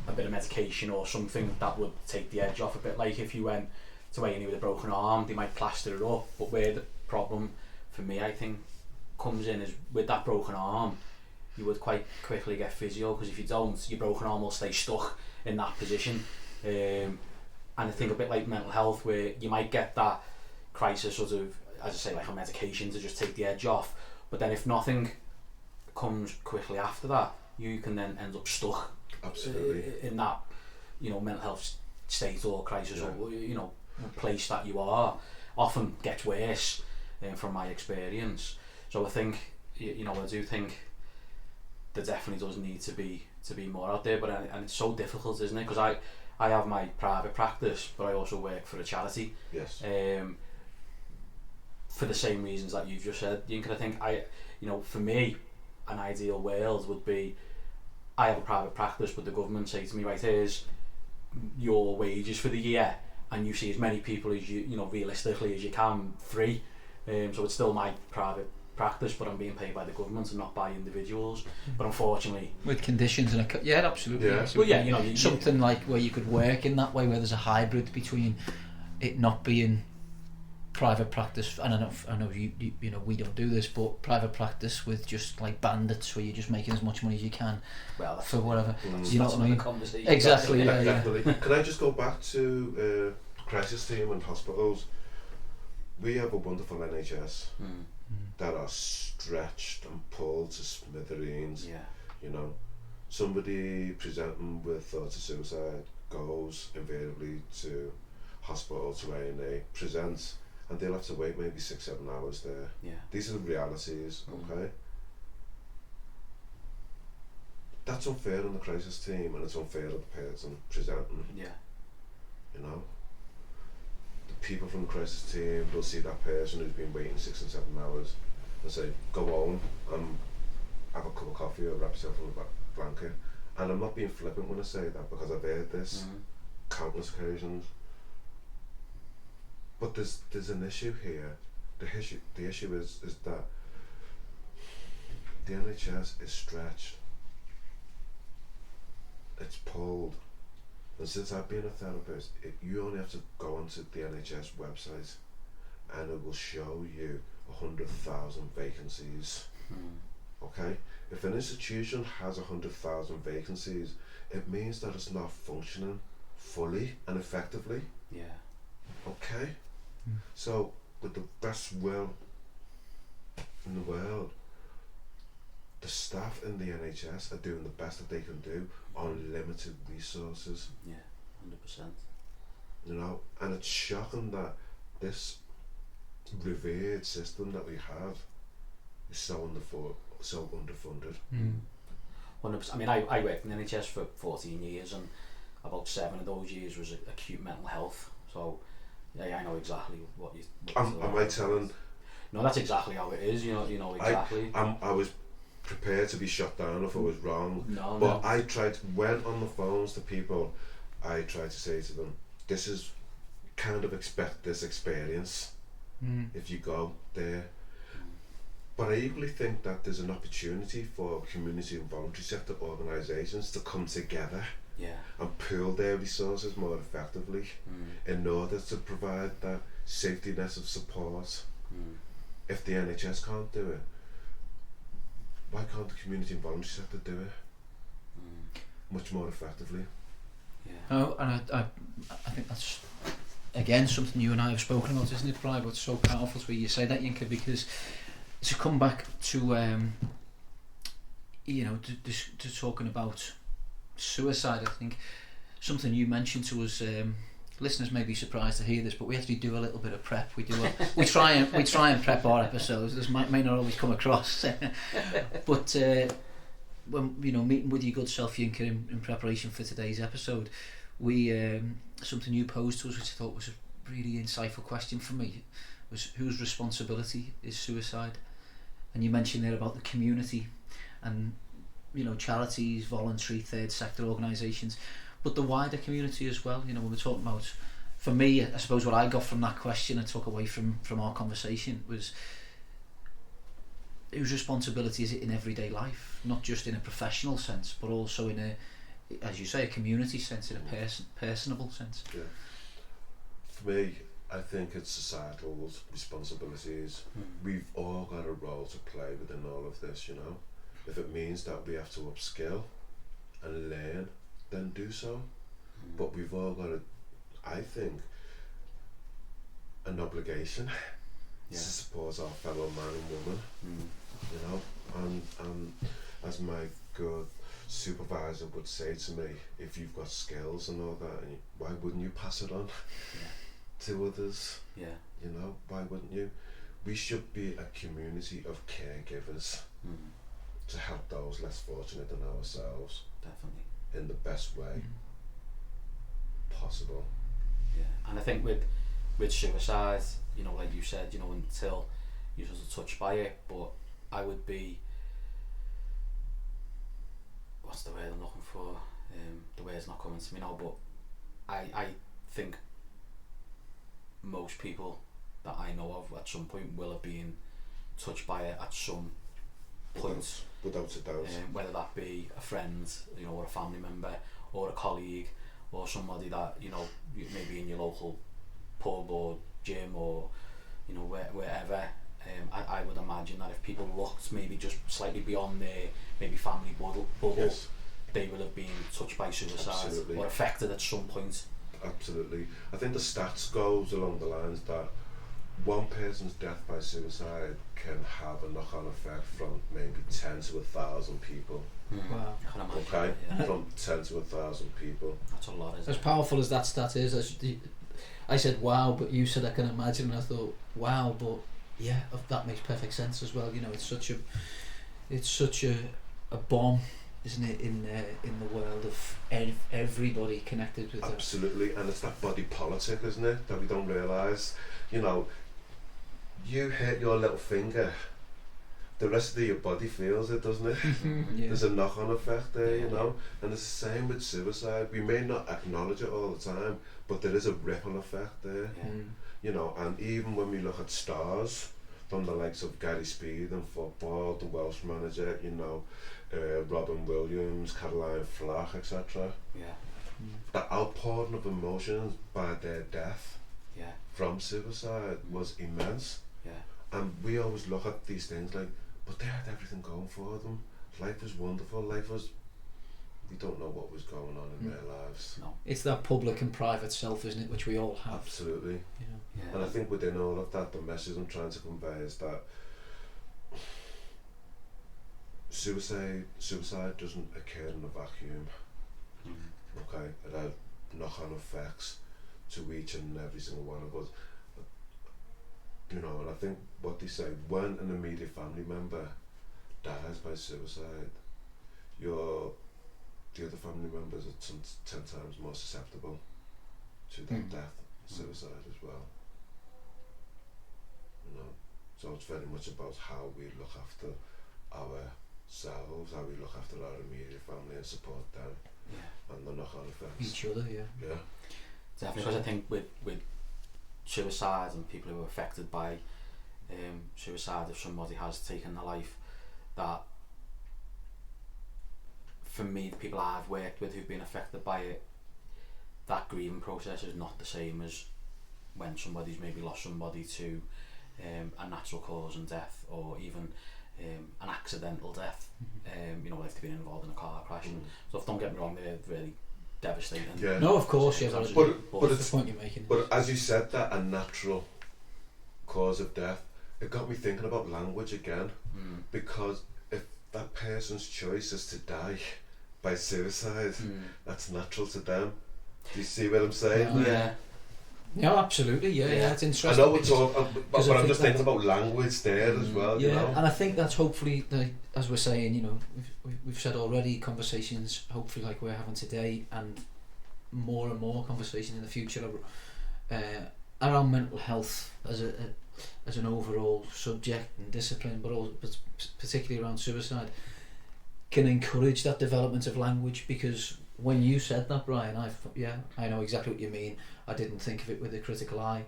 [SPEAKER 4] a bit of medication or something that would take the edge off a bit. Like if you went to A&E with a broken arm, they might plaster it up. But where the problem for me, I think, comes in is with that broken arm, you would quite quickly get physio, because if you don't, your broken arm will stay stuck in that position. And I think a bit like mental health, where you might get that crisis sort of, as I say, like a medication to just take the edge off, but then if nothing comes quickly after that, you can then end up stuck in that mental health state or crisis or place that you are. Often gets worse from my experience. So I think I do think there definitely does need to be more out there, and it's so difficult, isn't it? Because I have my private practice, but I also work for a charity.
[SPEAKER 5] Yes.
[SPEAKER 4] For the same reasons that you've just said, Yinka. I think for me, an ideal world would be I have a private practice, but the government say to me, right, here's your wages for the year, and you see as many people as you realistically as you can free. So it's still my private practice, but I'm being paid by the government and not by individuals. But unfortunately,
[SPEAKER 3] with conditions and absolutely.
[SPEAKER 5] Yeah.
[SPEAKER 3] Well, something like where you could work in that way, where there's a hybrid between it not being private practice, and I know you we don't do this, but private practice with just like bandits, where you're just making as much money as you can for whatever. You know what I mean?
[SPEAKER 4] Conversation.
[SPEAKER 3] Exactly.
[SPEAKER 5] Definitely. Can I just go back to crisis team and hospitals? We have a wonderful NHS that are stretched and pulled to smithereens. Somebody presenting with thoughts of suicide goes invariably to hospital, to A&E, presents, and they'll have to wait maybe 6-7 hours there. These are the realities. Okay, that's unfair on the crisis team, and it's unfair on the person presenting. The people from the crisis team will see that person who's been waiting 6 and 7 hours, and say, go home and have a cup of coffee or wrap yourself in a blanket. And I'm not being flippant when I say that, because I've heard this countless occasions. But there's an issue here. The issue is that the NHS is stretched. It's pulled. And since I've been a therapist, you only have to go onto the NHS website and it will show you 100,000 vacancies. Okay? If an institution has 100,000 vacancies, it means that it's not functioning fully and effectively.
[SPEAKER 4] Yeah.
[SPEAKER 5] Okay? So, with the best will in the world, the staff in the NHS are doing the best that they can do on limited resources.
[SPEAKER 4] Yeah, 100%.
[SPEAKER 5] You know, and it's shocking that this revered system that we have is so underfunded.
[SPEAKER 4] 100%. I mean, I worked in the NHS for 14 years, and about 7 of those years was acute mental health. So, yeah, I know exactly what you.
[SPEAKER 5] Am I telling?
[SPEAKER 4] No, that's exactly how it is. You know exactly.
[SPEAKER 5] I was prepared to be shut down if I was wrong.
[SPEAKER 4] No.
[SPEAKER 5] I went on the phones to people. I tried to say to them, "This is kind of expect this experience if you go there." But I equally think that there's an opportunity for community and voluntary sector organisations to come together and pool their resources more effectively in order to provide that safety net of support. If the NHS can't do it, why can't the community and voluntary sector do it much more effectively?
[SPEAKER 3] Oh, and I think that's again something you and I have spoken about, isn't it, Brian? But it's so powerful to hear you say that, Yinka, because to come back to to talking about suicide, I think something you mentioned to us. Listeners may be surprised to hear this, but we actually do a little bit of prep. We try and prep our episodes. This may not always come across, but when meeting with your good self, Yinka, in preparation for today's episode, we something you posed to us, which I thought was a really insightful question for me, was whose responsibility is suicide? And you mentioned there about the community and charities, voluntary, third sector organisations, but the wider community as well. When we're talking about, for me, I suppose what I got from that question and took away from our conversation was whose responsibility is it in everyday life, not just in a professional sense, but also in a, as you say, a community sense, in a personable sense.
[SPEAKER 5] Yeah. For me, I think it's societal responsibilities. We've all got a role to play within all of this, If it means that we have to upskill and learn, then do so. But we've all got I think, an obligation to support our fellow man and woman, and as my good supervisor would say to me, if you've got skills and all that, why wouldn't you pass it on to others? Why wouldn't you? We should be a community of caregivers to help those less fortunate than ourselves.
[SPEAKER 4] Definitely.
[SPEAKER 5] In the best way possible.
[SPEAKER 4] Yeah, and I think with suicide, like you said, until you're sort of touched by it, but I would be, what's the word I'm looking for? The word's not coming to me now, but I think most people that I know of at some point will have been touched by it at some point.
[SPEAKER 5] Without a doubt.
[SPEAKER 4] Whether that be a friend, or a family member, or a colleague, or somebody that, maybe in your local pub or gym or, wherever. I would imagine that if people looked maybe just slightly beyond their maybe family bubble, they will have been touched by suicide. Absolutely. Or affected at some point.
[SPEAKER 5] Absolutely. I think the stats goes along the lines that one person's death by suicide can have a knock-on effect from maybe 10 to 1,000 people.
[SPEAKER 3] Wow.
[SPEAKER 5] Okay, from 10 to 1,000 people.
[SPEAKER 4] That's a lot, isn't
[SPEAKER 3] it? As powerful as that stat is, I said wow, but you said I can imagine, and I thought wow, but yeah, that makes perfect sense as well. It's such a bomb, isn't it, in the world of everybody connected with
[SPEAKER 5] absolutely that. And it's that body politic, isn't it, that we don't realise. You hit your little finger the rest of your body feels it, doesn't it?
[SPEAKER 3] Yeah.
[SPEAKER 5] There's a knock-on effect there, you
[SPEAKER 4] Yeah.
[SPEAKER 5] know, and it's the same with suicide. We may not acknowledge it all the time, but there is a ripple effect there,
[SPEAKER 4] Yeah.
[SPEAKER 5] you know. And even when we look at stars from the likes of Gary Speed in football, the Welsh manager, you know, Robin Williams, Caroline Flack, etc.,
[SPEAKER 4] Yeah.
[SPEAKER 5] the outpouring of emotions by their death
[SPEAKER 4] Yeah.
[SPEAKER 5] from suicide was immense.
[SPEAKER 4] Yeah.
[SPEAKER 5] And we always look at these things like, but they had everything going for them. Life was wonderful. Life was, we don't know what was going on in their lives.
[SPEAKER 4] No.
[SPEAKER 3] It's that public and private self, isn't it, which we all have.
[SPEAKER 5] Absolutely.
[SPEAKER 3] You know.
[SPEAKER 4] Yeah.
[SPEAKER 5] And I think within all of that, the message I'm trying to convey is that suicide doesn't occur in a vacuum. Okay, it had knock-on effects to each and every single one of us. You know, and I think what they say, when an immediate family member dies by suicide, the other family members are 10 times more susceptible to that death, suicide as well. You know, so it's very much about how we look after ourselves, how we look after our immediate family and support them, and the knock-on effects.
[SPEAKER 3] Each other, yeah.
[SPEAKER 5] Yeah.
[SPEAKER 4] Definitely, because I think with suicide and people who are affected by suicide, if somebody has taken their life, that for me, the people I've worked with who've been affected by it, that grieving process is not the same as when somebody's maybe lost somebody to a natural cause and death, or even an accidental death. You know, if they've been involved in a car crash and stuff. Don't get me wrong, they're really devastating.
[SPEAKER 5] Yeah.
[SPEAKER 3] No, of course, yeah.
[SPEAKER 4] But-
[SPEAKER 5] but
[SPEAKER 3] That's
[SPEAKER 5] it's
[SPEAKER 3] the point you're making.
[SPEAKER 5] But as you said that, a natural cause of death, it got me thinking about language again, because if that person's choice is to die by suicide, that's natural to them. Do you see what I'm saying?
[SPEAKER 4] Yeah.
[SPEAKER 3] No, absolutely, yeah, it's
[SPEAKER 5] I
[SPEAKER 3] interesting.
[SPEAKER 5] know we're
[SPEAKER 3] because-
[SPEAKER 5] talking, but
[SPEAKER 3] because I
[SPEAKER 5] I'm
[SPEAKER 3] think
[SPEAKER 5] just thinking
[SPEAKER 3] that-
[SPEAKER 5] about language there as well,
[SPEAKER 3] Yeah,
[SPEAKER 5] you know?
[SPEAKER 3] and I think that's hopefully, as we're saying, you know, we've said already, conversations hopefully like we're having today, and more conversation in the future around mental health as an overall subject and discipline, but particularly around suicide, can encourage that development of language. Because when you said that, Brian, I know exactly what you mean. I didn't think of it with a critical eye,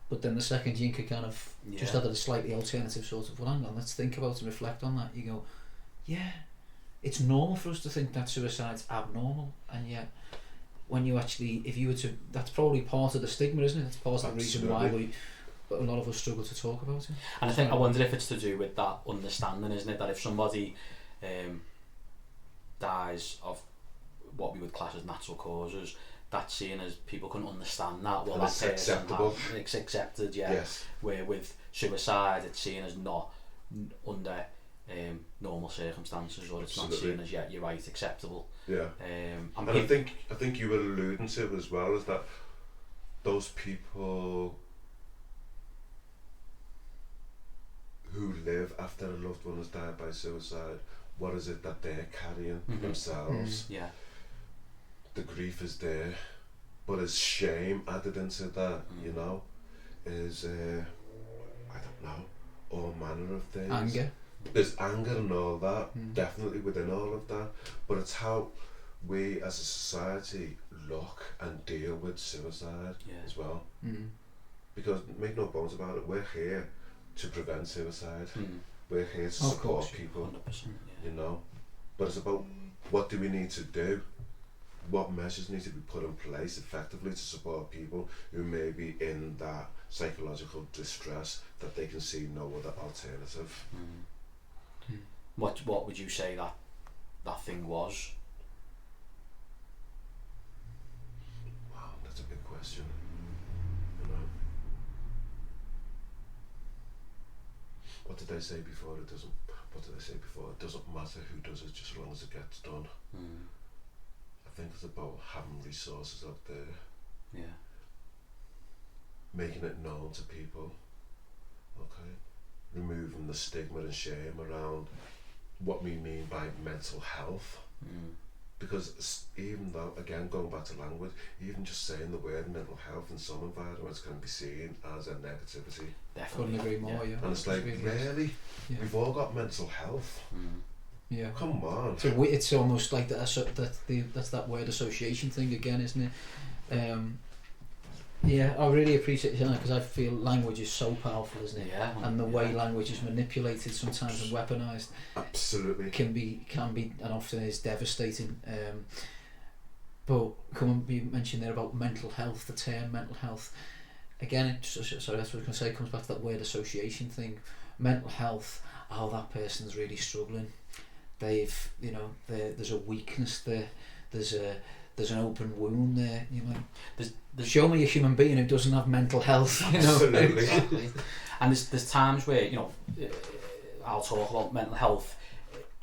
[SPEAKER 3] but then the second Yinka kind of just added a slightly alternative sort of, well, hang on, let's think about and reflect on that. You go, yeah, it's normal for us to think that suicide's abnormal, and yet when you actually, if you were to, that's probably part of the stigma, isn't it? That's part of the reason why a lot of us struggle to talk about it.
[SPEAKER 4] And I wonder if it's to do with that understanding, isn't it? That if somebody dies of what we would class as natural causes, that's seen as, people can understand that. Well,
[SPEAKER 5] It's acceptable.
[SPEAKER 4] It's accepted, yeah.
[SPEAKER 5] Yes.
[SPEAKER 4] Where with suicide, it's seen as not under normal circumstances, or it's
[SPEAKER 5] Absolutely.
[SPEAKER 4] not seen as, you're right, acceptable.
[SPEAKER 5] Yeah.
[SPEAKER 4] And
[SPEAKER 5] And I think you were alluding to as well, is that those people who live after a loved one has died by suicide, what is it that they're carrying themselves?
[SPEAKER 4] Yeah.
[SPEAKER 5] The grief is there, but is shame added into that, you know? Is, I don't know, all manner of things.
[SPEAKER 3] Anger.
[SPEAKER 5] There's anger and all that, definitely within all of that, but it's how we as a society look and deal with suicide as well. Because make no bones about it, we're here to prevent suicide. We're here to support people,
[SPEAKER 4] 100%,
[SPEAKER 5] you know. But it's about, what do we need to do? What measures need to be put in place effectively to support people who may be in that psychological distress, that they can see no other alternative.
[SPEAKER 4] What would you say that thing was?
[SPEAKER 5] Wow, that's a big question. You know, what did they say before? What did they say before? It doesn't matter who does it, just as long as it gets done. I think it's about having resources out there.
[SPEAKER 4] Yeah.
[SPEAKER 5] Making it known to people. Okay. Removing the stigma and shame around what we mean by mental health. because even though, again, going back to language, even just saying the word mental health in some environments can be seen as a negativity.
[SPEAKER 3] Couldn't agree more. Yeah.
[SPEAKER 5] And it's like, really?
[SPEAKER 3] Yeah.
[SPEAKER 5] We've all got mental health.
[SPEAKER 3] Yeah.
[SPEAKER 5] Come on.
[SPEAKER 3] So it's almost like that's that word association thing again, isn't it? Yeah, I really appreciate it because I feel language is so powerful, isn't it?
[SPEAKER 4] Yeah.
[SPEAKER 3] And the way language is manipulated sometimes and weaponized,
[SPEAKER 5] Absolutely,
[SPEAKER 3] can be and often is devastating. But you mentioned there about mental health, the term mental health. Again, sorry, that's what I was going to say. It comes back to that word association thing. Mental health. Oh, that person's really struggling. They've, there's a weakness there. There's an open wound there. Show me a human being who doesn't have mental health.
[SPEAKER 5] Absolutely.
[SPEAKER 4] Exactly. And there's times where I'll talk about mental health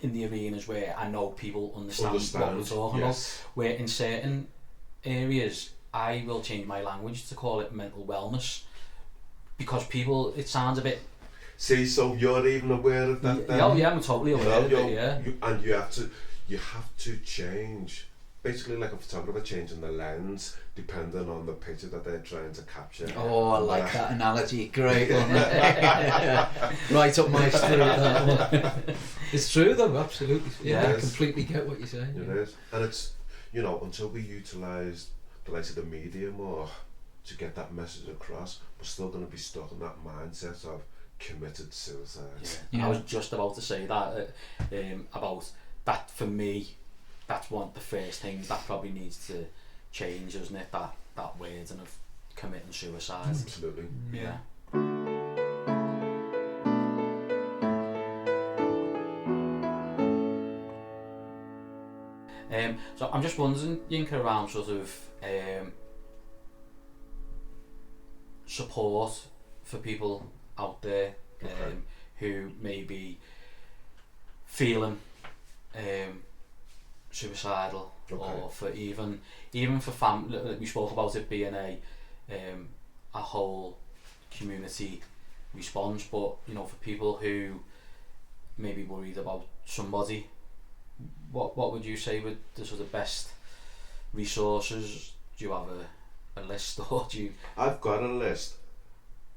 [SPEAKER 4] in the arenas where I know people understand what we're talking about. Where in certain areas I will change my language to call it mental wellness, because people, it sounds a bit.
[SPEAKER 5] See, so you're even aware of that then?
[SPEAKER 4] Oh yeah, I'm totally aware of it, yeah.
[SPEAKER 5] And you have to change. Basically, like a photographer changing the lens depending on the picture that they're trying to capture.
[SPEAKER 3] Oh, I like that analogy. Great one. Right up my street, that one. It's true though, absolutely. Yeah, I completely get what you're saying.
[SPEAKER 5] It is. And it's, until we utilise the likes of the media more to get that message across, we're still going to be stuck in that mindset of committed suicide.
[SPEAKER 4] Yeah. I was just about to say that about that. For me, that's one of the first things that probably needs to change, isn't it? That wording of committing suicide.
[SPEAKER 5] Absolutely.
[SPEAKER 4] Yeah. So I'm just wondering, Yinka, around sort of support for people out there who may be feeling suicidal, or for even for family. We spoke about it being a whole community response, but for people who may be worried about somebody, what would you say would the sort of best resources? Do you have a list, or do you?
[SPEAKER 5] I've got a list.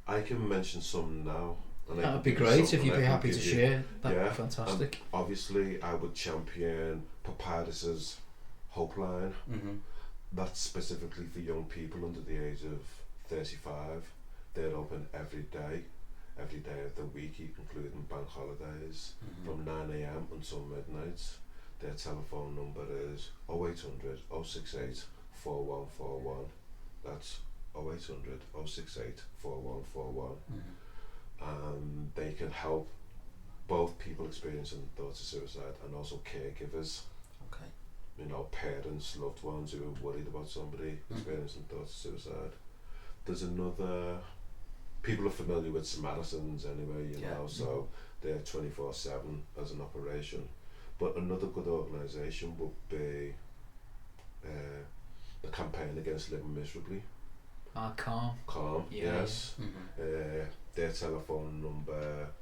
[SPEAKER 5] I can mention some now.
[SPEAKER 3] That would be great if you'd be happy to share. That'd be fantastic.
[SPEAKER 5] Obviously, I would champion Papyrus's Hope Line. That's specifically for young people under the age of 35. They're open every day of the week, including bank holidays, from 9 a.m. until midnight. Their telephone number is 0800 068 4141. That's 0800 068 4141. They can help both people experiencing thoughts of suicide and also caregivers. Parents, loved ones who are worried about somebody experiencing thoughts of suicide. There's another. People are familiar with Samaritans anyway, so they're 24/7 as an operation. But another good organisation would be the Campaign Against Living Miserably.
[SPEAKER 3] Calm.
[SPEAKER 5] Yes. Their telephone number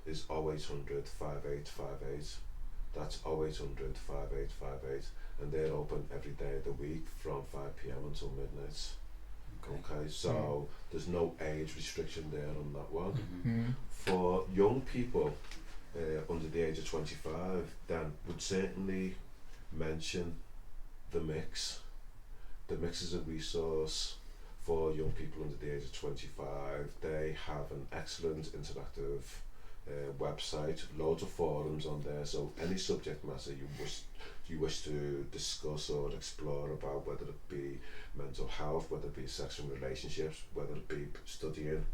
[SPEAKER 5] is 0800 5858. That's 0800 5858, and they're open every day of the week from 5 p.m. until midnight. Okay, so there's no age restriction there on that one. For young people under the age of 25, then would certainly mention The Mix. The Mix is a resource for young people under the age of 25. They have an excellent interactive website, loads of forums on there, so any subject matter you wish to discuss or explore about, whether it be mental health, whether it be sex and relationships, whether it be studying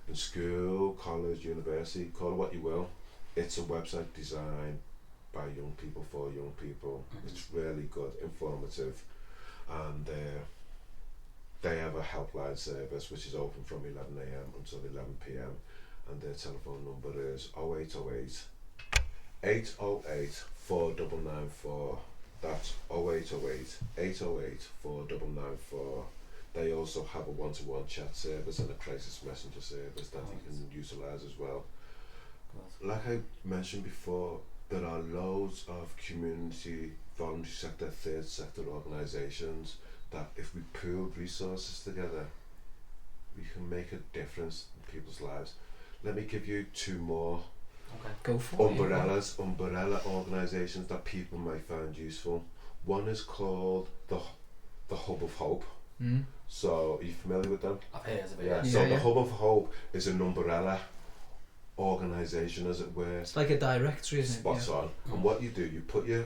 [SPEAKER 5] in school, college, university, call it what you will, it's a website designed by young people for young people. It's really good, informative, and they have a helpline service which is open from 11 a.m. until 11 p.m. and their telephone number is 0808 808 4994. That's 0808 808 4994. They also have a one-to-one chat service and a crisis messenger service that you can utilise as well. Like I mentioned before, there are loads of community voluntary sector, third sector organisations, that if we pool resources together, we can make a difference in people's lives. Let me give you two more
[SPEAKER 4] Okay.
[SPEAKER 3] Go for
[SPEAKER 5] umbrella organisations that people might find useful. One is called the Hub of Hope.
[SPEAKER 3] Mm.
[SPEAKER 5] So, are you familiar with them?
[SPEAKER 4] I've heard of it.
[SPEAKER 5] Yeah. So the Hub of Hope is an umbrella organisation, as it were.
[SPEAKER 3] It's like a directory, isn't it?
[SPEAKER 5] Spot on. And what you do, you put your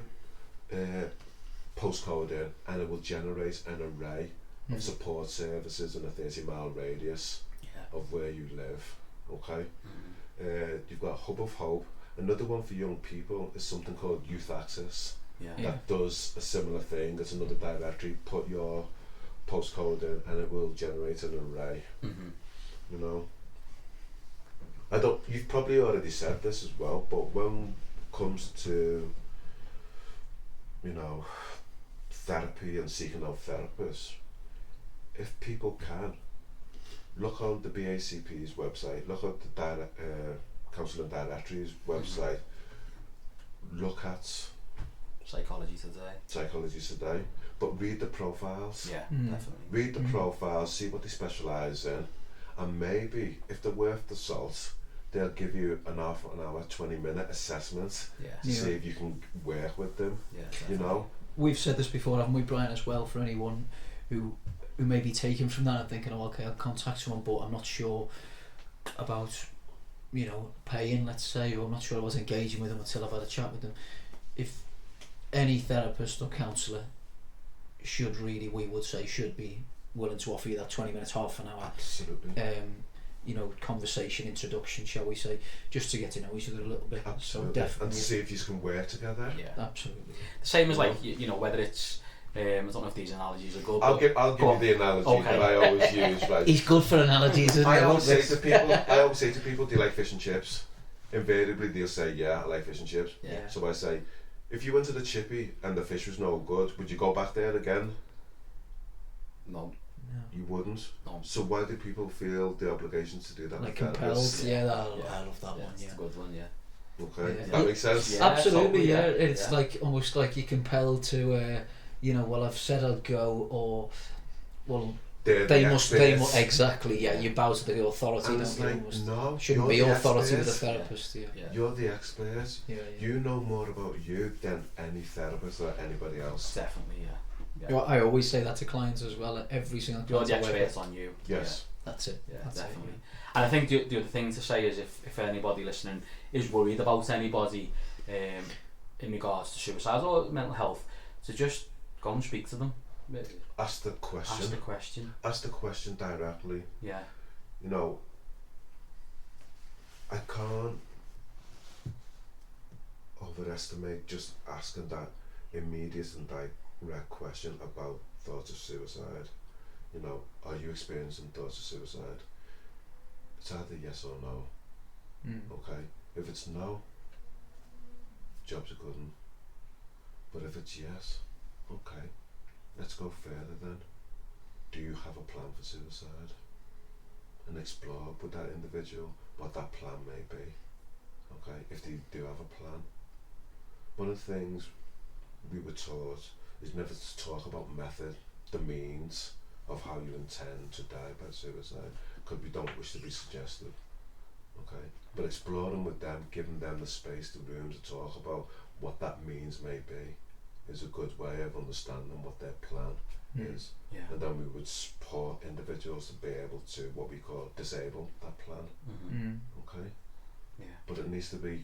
[SPEAKER 5] postcode in, and it will generate an array of support services in a 30-mile radius of where you live. Okay. You've got Hub of Hope. Another one for young people is something called Youth Access. That does a similar thing. It's another directory. Put your postcode in, and it will generate an array. You know. You've probably already said this as well, but when it comes to, you know, therapy and seeking out therapists, if people can, look on the BACP's website, look at the Counselling Directory's website, look at
[SPEAKER 4] Psychology Today, but read the profiles.
[SPEAKER 3] Mm.
[SPEAKER 4] Definitely.
[SPEAKER 5] Read the profiles, see what they specialise in, and maybe if they're worth the salt, they'll give you an half an hour, 20-minute assessment to see if you can work with them. You know,
[SPEAKER 3] we've said this before, haven't we, Brian, as well, for anyone who may be taken from that and thinking, oh, okay, I'll contact someone, but I'm not sure about, you know, paying, let's say, or I'm not sure I was engaging with them until I've had a chat with them. If any therapist or counsellor we would say, should be willing to offer you that 20 minutes, half an hour,
[SPEAKER 5] absolutely.
[SPEAKER 3] You know, conversation, introduction, shall we say, just to get to know each other a little bit.
[SPEAKER 5] Absolutely.
[SPEAKER 3] So definitely.
[SPEAKER 5] And to see if you can work together.
[SPEAKER 3] Absolutely.
[SPEAKER 4] The same as, like, you know, whether it's I don't know if these analogies are good.
[SPEAKER 5] I'll give you the analogy that I always use. Right?
[SPEAKER 3] He's good for analogies, isn't he?
[SPEAKER 5] I always say to people, do you like fish and chips? Invariably they'll say, yeah, I like fish and chips. So I say, if you went to the chippy and the fish was no good, would you go back there again?
[SPEAKER 4] No.
[SPEAKER 5] You wouldn't.
[SPEAKER 4] No.
[SPEAKER 5] So why do people feel the obligation to do that?
[SPEAKER 3] Like compelled. I love that one.
[SPEAKER 4] It's a good one.
[SPEAKER 5] Okay, does that make sense?
[SPEAKER 3] Absolutely, It's like almost like you're compelled to, you know, well, I've said I'll go, or well, they must exactly. You bow to the authority.
[SPEAKER 5] And it's like, no,
[SPEAKER 3] shouldn't be authority with a therapist.
[SPEAKER 5] You're the expert. You know more about you than any therapist or anybody else.
[SPEAKER 4] Definitely,
[SPEAKER 3] You know, I always say that to clients as well. Every single client.
[SPEAKER 4] You're the expert on you.
[SPEAKER 5] Yes.
[SPEAKER 3] That's it.
[SPEAKER 4] That's definitely. And I think the other thing to say is, if anybody listening is worried about anybody in regards to suicide or mental health, to just go and speak to them.
[SPEAKER 5] Ask the question. Ask the question directly.
[SPEAKER 4] Yeah.
[SPEAKER 5] You know, I can't overestimate just asking that immediate and direct question about thoughts of suicide. You know, are you experiencing thoughts of suicide? It's either yes or no. Okay. If it's no, job's a good one. But if it's yes, okay, let's go further then. Do you have a plan for suicide? And explore with that individual what that plan may be. Okay, if they do have a plan. One of the things we were taught is never to talk about method, the means of how you intend to die by suicide, because we don't wish to be suggestive. Okay, but exploring with them, giving them the space, the room to talk about what that means may be, is a good way of understanding what their plan is. And then we would support individuals to be able to, what we call, disable that plan. Okay. But it needs to be,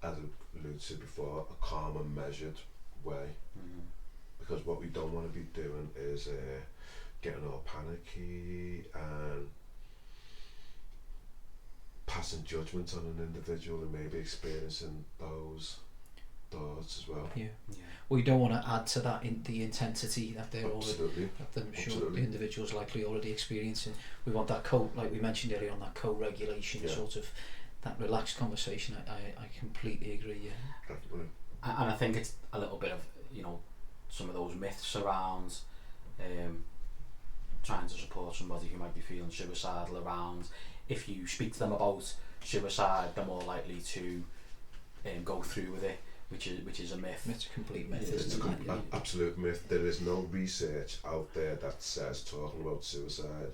[SPEAKER 5] as I alluded to before, a calm and measured way. Because what we don't want to be doing is getting all panicky and passing judgment on an individual who may be experiencing those thoughts as well.
[SPEAKER 3] Well, you don't want to add to that in the intensity that they're
[SPEAKER 5] Absolutely.
[SPEAKER 3] sure the individual's likely already experiencing. We want that like we mentioned earlier on, that co-regulation, sort of that relaxed conversation. I completely agree.
[SPEAKER 5] Definitely.
[SPEAKER 4] And I think it's a little bit of, you know, some of those myths around trying to support somebody who might be feeling suicidal, around if you speak to them about suicide, they're more likely to go through with it. which is a myth.
[SPEAKER 3] It's a complete myth,
[SPEAKER 4] Yeah,
[SPEAKER 5] It's
[SPEAKER 3] isn't it?
[SPEAKER 5] an absolute myth. There is no research out there that says talking about suicide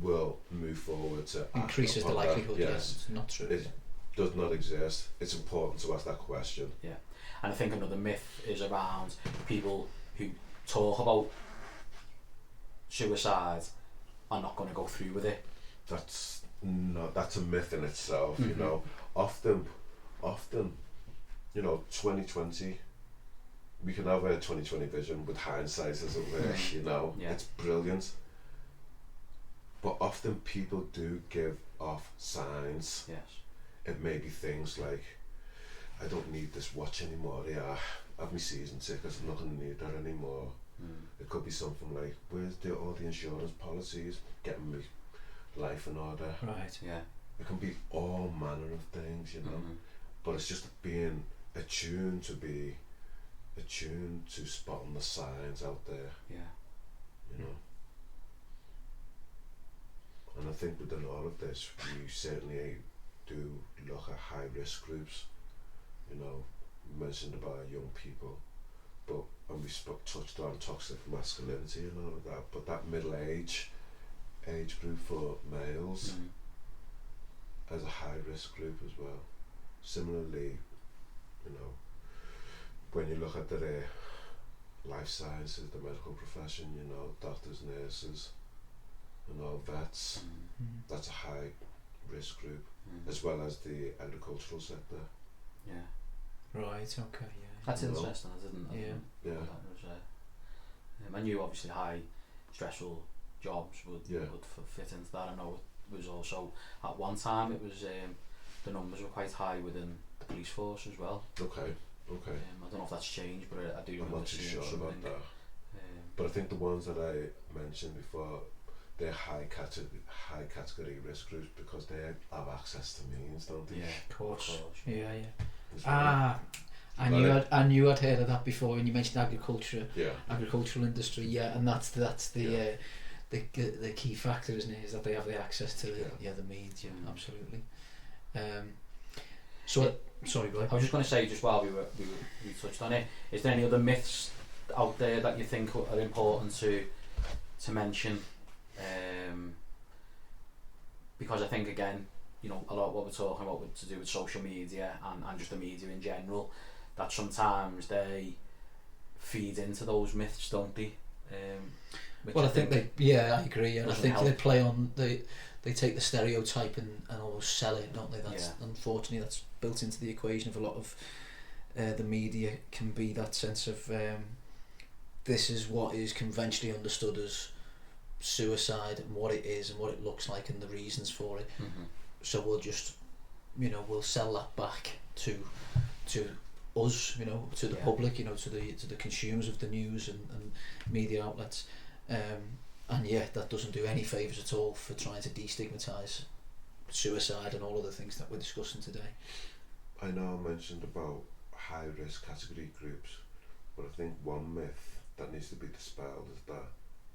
[SPEAKER 5] will move forward to act
[SPEAKER 3] Increases the
[SPEAKER 5] upon that.
[SPEAKER 3] likelihood. Yes, it's not true.
[SPEAKER 5] It does not exist. It's important to ask that question.
[SPEAKER 4] Yeah, and I think another myth is around people who talk about suicide are not going to go through with it.
[SPEAKER 5] That's a myth in itself.
[SPEAKER 4] Mm-hmm.
[SPEAKER 5] You know, often, you know, 2020. We can have a 2020 vision with hindsight, as it were. You know,
[SPEAKER 4] Yeah.
[SPEAKER 5] it's brilliant. But often people do give off signs.
[SPEAKER 4] Yes.
[SPEAKER 5] It may be things like, I don't need this watch anymore. Yeah, I have my season tickets. I'm not going to need that anymore. It could be something like, where's all the insurance policies? Getting my life in order.
[SPEAKER 3] Right.
[SPEAKER 4] Yeah.
[SPEAKER 5] It can be all manner of things, you know.
[SPEAKER 4] Mm-hmm.
[SPEAKER 5] But it's just being attuned to spotting the signs out there,
[SPEAKER 4] Yeah.
[SPEAKER 5] you know. And I think within all of this, we certainly do look at high risk groups. You know, we mentioned about young people, and we touched on toxic masculinity and all of that. But that middle age group for males as a high risk group as well. Similarly, you know, when you look at the life sciences, the medical profession, you know, doctors, nurses, and all vets, that's a high risk group, as well as the agricultural sector.
[SPEAKER 4] Yeah.
[SPEAKER 3] Right. Okay. Yeah.
[SPEAKER 4] That's
[SPEAKER 5] No.
[SPEAKER 4] interesting. I didn't.
[SPEAKER 5] Yeah.
[SPEAKER 4] That was, I knew obviously high stressful jobs would fit into that. I know it was also at one time it was the numbers were quite high within the police force as well.
[SPEAKER 5] Okay.
[SPEAKER 4] I don't know if that's changed, but I do
[SPEAKER 5] I'm
[SPEAKER 4] remember
[SPEAKER 5] not too
[SPEAKER 4] seeing
[SPEAKER 5] sure
[SPEAKER 4] something.
[SPEAKER 5] about that. But I think the ones that I mentioned before, they're high category risk groups because they have access to means, don't they?
[SPEAKER 4] Yeah,
[SPEAKER 3] Of course.
[SPEAKER 4] Yeah.
[SPEAKER 3] Yeah.
[SPEAKER 5] As well.
[SPEAKER 3] I knew I'd heard of that before when you mentioned
[SPEAKER 5] Yeah.
[SPEAKER 3] agricultural industry. Yeah, and that's the key factor, isn't it? Is that they have the access to the means. Yeah, absolutely. Sorry, Blake.
[SPEAKER 4] I was just going to say, just while we touched on it, is there any other myths out there that you think are important to mention? Because I think, again, you know, a lot of what we're talking about to do with social media and just the media in general, that sometimes they feed into those myths, don't they?
[SPEAKER 3] Well, I think I agree, and I think
[SPEAKER 4] help.
[SPEAKER 3] they play on they take the stereotype and almost sell it, don't they? That's unfortunately that's built into the equation of a lot of the media. Can be that sense of this is what is conventionally understood as suicide and what it is and what it looks like and the reasons for it. So we'll just, you know, we'll sell that back to us, you know, to the public, you know, to the consumers of the news and media outlets. And that doesn't do any favours at all for trying to destigmatise suicide and all of the things that we're discussing today.
[SPEAKER 5] I know I mentioned about high risk category groups, but I think one myth that needs to be dispelled is that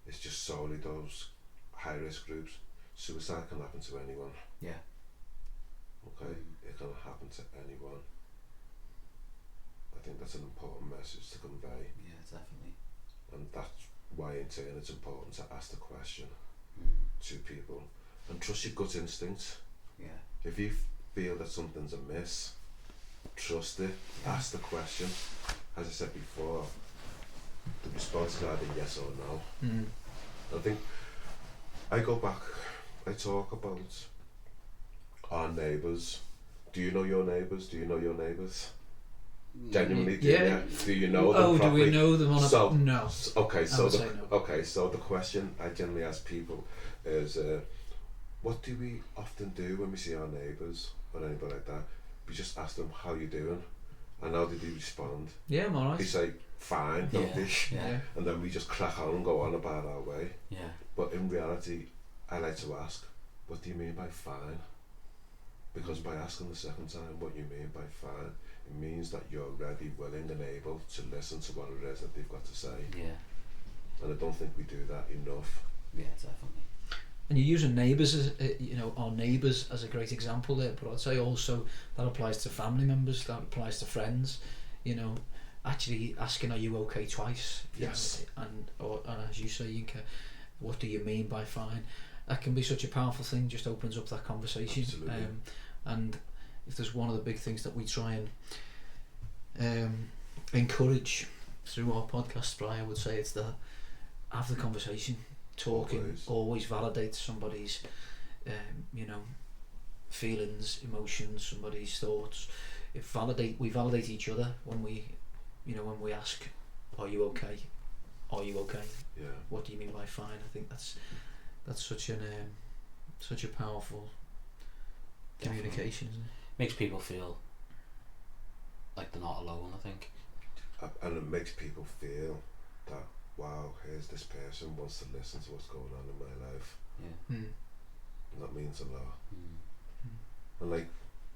[SPEAKER 5] it's just solely those high risk groups. Suicide can happen to anyone.
[SPEAKER 4] Yeah.
[SPEAKER 5] Okay, it can happen to anyone. I think that's an important message to convey.
[SPEAKER 4] Yeah, definitely.
[SPEAKER 5] And that's why in turn it's important to ask the question to people and trust your gut instinct.
[SPEAKER 4] Yeah.
[SPEAKER 5] If you feel that something's amiss, trust it, ask the question. As I said before, the response is either yes or no. I think I go back, I talk about our neighbours. Do you know your neighbours? Do you know your neighbours? Genuinely, do you know them properly?
[SPEAKER 3] Do we know them on no.
[SPEAKER 5] Okay, so
[SPEAKER 3] no.
[SPEAKER 5] So the question I generally ask people is, what do we often do when we see our neighbours or anybody like that? We just ask them, how you doing? And how did they respond?
[SPEAKER 3] Yeah, I'm alright.
[SPEAKER 5] They say, fine, don't they?
[SPEAKER 4] Yeah.
[SPEAKER 5] And then we just crack on and go on about our way.
[SPEAKER 4] Yeah.
[SPEAKER 5] But in reality, I like to ask, what do you mean by fine? Because by asking the second time what you mean by fine, it means that you're ready, willing and able to listen to what it is that they've got to say.
[SPEAKER 4] Yeah.
[SPEAKER 5] And I don't think we do that enough.
[SPEAKER 4] Yeah, definitely.
[SPEAKER 3] And you're using neighbours as our neighbours as a great example there, but I'd say also that applies to family members, that applies to friends. Actually asking, "Are you okay?" twice.
[SPEAKER 5] Yes.
[SPEAKER 3] And as you say, Yinka, what do you mean by fine? That can be such a powerful thing. Just opens up that conversation.
[SPEAKER 5] Absolutely.
[SPEAKER 3] And if there's one of the big things that we try and encourage through our podcast, Brian, I would say it's that have the conversation. Talking always validates somebody's feelings, emotions, somebody's thoughts. We validate each other when we ask, "Are you okay? Are you okay?"
[SPEAKER 5] Yeah.
[SPEAKER 3] What do you mean by fine? I think that's such a powerful communication, isn't it?
[SPEAKER 4] Makes people feel like they're not alone, I think.
[SPEAKER 5] And it makes people feel that, wow, here's this person wants to listen to what's going on in my life.
[SPEAKER 4] Yeah.
[SPEAKER 3] Mm.
[SPEAKER 5] And that means a lot.
[SPEAKER 4] Mm.
[SPEAKER 5] And like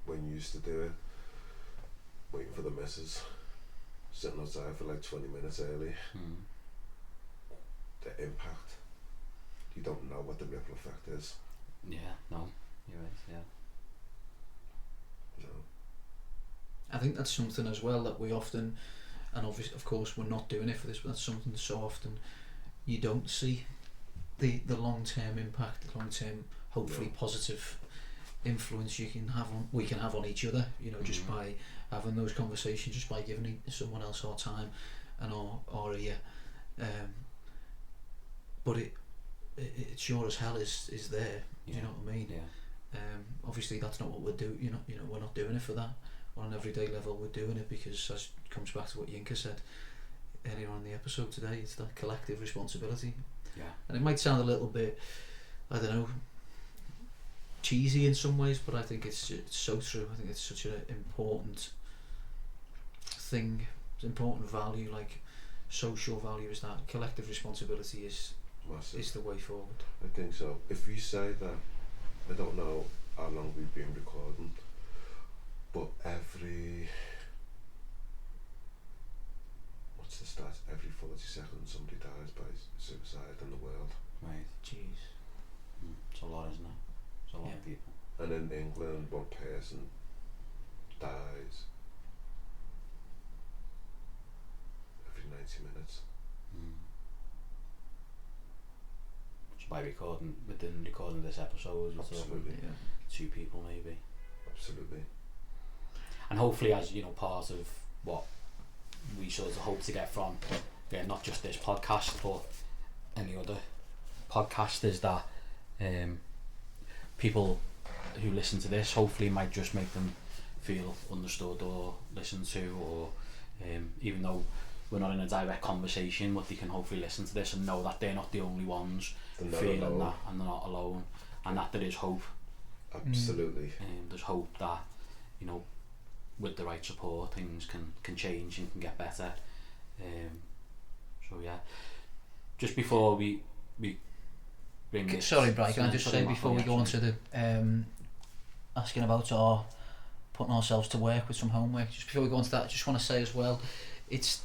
[SPEAKER 5] when you used to do it, waiting for the missus, sitting outside for like 20 minutes early,
[SPEAKER 4] Mm.
[SPEAKER 5] the impact, you don't know what the ripple effect is.
[SPEAKER 4] Yeah, no, you're right, yeah.
[SPEAKER 5] You know?
[SPEAKER 3] I think that's something as well that we often, and obviously, of course, we're not doing it for this, but that's something so often you don't see the long-term impact, the long-term, hopefully positive influence we can have on each other. Just by having those conversations, just by giving someone else our time and our ear. But it sure as hell is there.
[SPEAKER 4] Yeah.
[SPEAKER 3] Do you know what I mean?
[SPEAKER 4] Yeah.
[SPEAKER 3] Obviously, that's not what we're doing. We're not doing it for that. On an everyday level, we're doing it because, as it comes back to what Yinka said earlier on in the episode today, it's that collective responsibility.
[SPEAKER 4] Yeah.
[SPEAKER 3] And it might sound a little bit, I don't know, cheesy in some ways, but I think it's so true. I think it's such an important thing, it's an important value, like social value, is that collective responsibility is
[SPEAKER 5] Massive.
[SPEAKER 3] the way forward.
[SPEAKER 5] I think so. If you say that, I don't know how long we've been recording, but what's the stat? Every 40 seconds somebody dies by suicide in the world.
[SPEAKER 4] Right.
[SPEAKER 3] Jeez.
[SPEAKER 4] It's a lot, isn't it? It's a lot of people.
[SPEAKER 5] And in England, one person dies every 90 minutes.
[SPEAKER 4] So by recording this episode, we're talking
[SPEAKER 5] Absolutely.
[SPEAKER 4] 2 people maybe.
[SPEAKER 5] Absolutely.
[SPEAKER 4] And hopefully, as part of what we sort of hope to get from not just this podcast but any other podcast, is that people who listen to this hopefully might just make them feel understood or listened to, or even though we're not in a direct conversation, but they can hopefully listen to this and know that they're not the only ones feeling
[SPEAKER 5] alone.
[SPEAKER 4] that, and they're not alone, and that there is hope.
[SPEAKER 5] Absolutely.
[SPEAKER 4] There's hope that with the right support things can change and can get better. So yeah, just before we bring this,
[SPEAKER 3] Sorry, Brian, can I just say before we go on to the asking about our putting ourselves to work with some homework, just before we go on to that, I just want to say as well, it's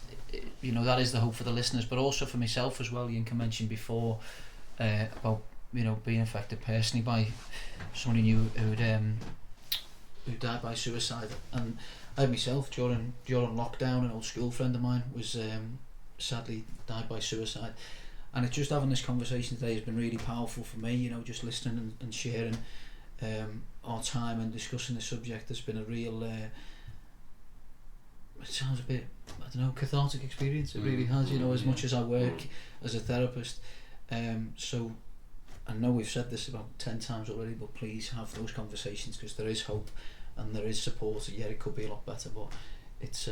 [SPEAKER 3] that is the hope for the listeners, but also for myself as well. Yinka mentioned before about being affected personally by someone who knew who died by suicide, and I myself during lockdown, an old school friend of mine was sadly died by suicide, and it's just having this conversation today has been really powerful for me. Just listening and sharing our time and discussing the subject has been a real it sounds a bit, I don't know, cathartic experience. It really has, as much as I work as a therapist. So I know we've said this about 10 times already, but please have those conversations, because there is hope and there is support. Yeah, it could be a lot better, but it's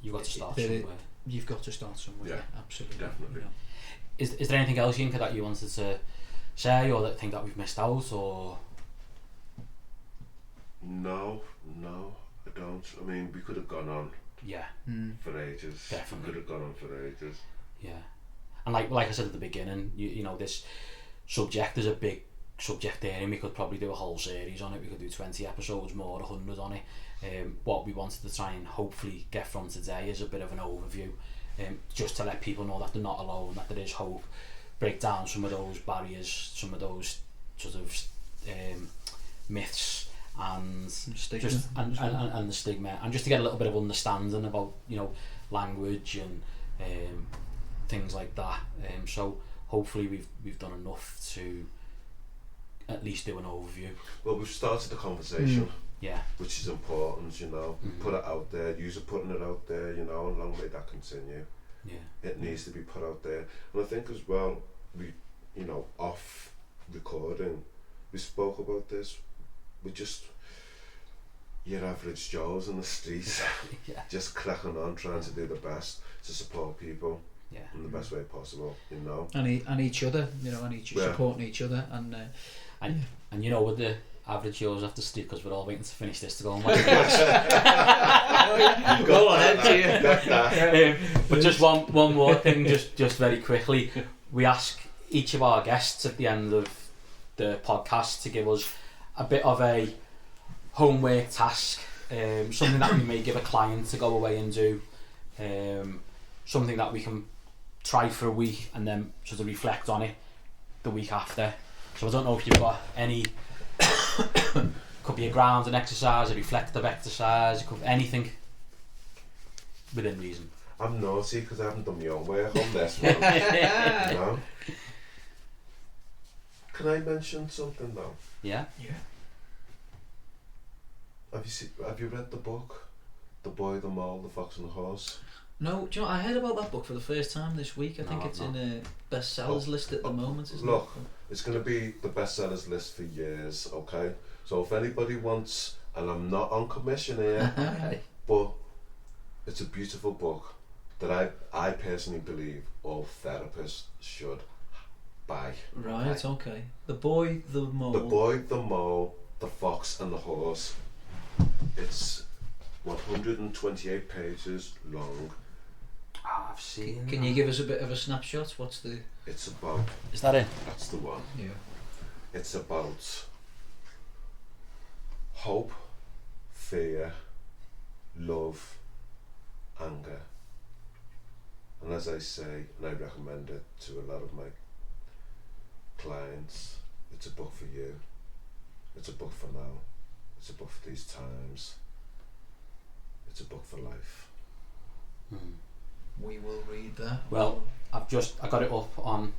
[SPEAKER 4] you've got to start somewhere.
[SPEAKER 3] You've got to start somewhere.
[SPEAKER 5] Yeah,
[SPEAKER 3] absolutely,
[SPEAKER 5] definitely.
[SPEAKER 4] Is there anything else, Yinka, that you wanted to say, or that think that we've missed out, or?
[SPEAKER 5] No, I don't. I mean, we could have gone on for ages.
[SPEAKER 4] Definitely.
[SPEAKER 5] We could have gone on for ages.
[SPEAKER 4] Yeah. And like I said at the beginning, you know, this subject is a big subject area, and we could probably do a whole series on it. We could do 20 episodes more, 100 on it. What we wanted to try and hopefully get from today is a bit of an overview, just to let people know that they're not alone, that there is hope, break down some of those barriers, some of those sort of myths and
[SPEAKER 3] Stigma.
[SPEAKER 4] just and the stigma, and just to get a little bit of understanding about, you know, language and things like that. So hopefully we've done enough to at least do an overview.
[SPEAKER 5] Well, we've started the conversation,
[SPEAKER 4] Yeah.
[SPEAKER 5] which is important, you know. Put it out there, use it putting it out there, you know, and long may that continue.
[SPEAKER 4] Yeah.
[SPEAKER 5] It needs to be put out there. And I think as well, we, you know, off recording, we spoke about this. We just, your average Joes in the streets,
[SPEAKER 4] Yeah.
[SPEAKER 5] just cracking on, trying to do the best to support people
[SPEAKER 4] Yeah.
[SPEAKER 5] in the best way possible, you know.
[SPEAKER 3] And each other, you know, supporting each other, and
[SPEAKER 4] you know, with the average Joes have to stick, because we're all waiting to finish this to go and watch it.
[SPEAKER 3] Go on, Ed.
[SPEAKER 4] But just one more thing, just very quickly. We ask each of our guests at the end of the podcast to give us a bit of a homework task, something that we may give a client to go away and do, something that we can try for a week and then sort of reflect on it the week after. So I don't know if you've got any. Could be a grounding exercise, a reflective exercise, it could be anything within reason.
[SPEAKER 5] I'm naughty because I haven't done my own work on this one. You know? Can I mention something though?
[SPEAKER 4] Yeah.
[SPEAKER 5] Have you read the book, The Boy, the Mole, the Fox and the Horse?
[SPEAKER 3] No, do you know, I heard about that book for the first time this week. I think
[SPEAKER 4] No,
[SPEAKER 3] it's
[SPEAKER 4] I've
[SPEAKER 3] in a bestsellers list at the moment, isn't
[SPEAKER 5] Look, it's going to be the bestsellers list for years, okay? So if anybody wants, and I'm not on commission here,
[SPEAKER 3] it?
[SPEAKER 5] but it's a beautiful book that I personally believe all therapists should buy.
[SPEAKER 3] Right, okay. The Boy, the Mole.
[SPEAKER 5] The Boy, the Mole, the Fox and the Horse. It's 128 pages long.
[SPEAKER 4] Oh, I've seen.
[SPEAKER 3] Can you give us a bit of a snapshot? What's the...
[SPEAKER 5] It's about,
[SPEAKER 4] Is that it?
[SPEAKER 5] that's the one.
[SPEAKER 3] Yeah.
[SPEAKER 5] It's about hope, fear, love, anger. And as I say, and I recommend it to a lot of my clients, it's a book for you. It's a book for now. It's a book for these times. It's a book for life.
[SPEAKER 3] We will read that.
[SPEAKER 4] Well, I got it up on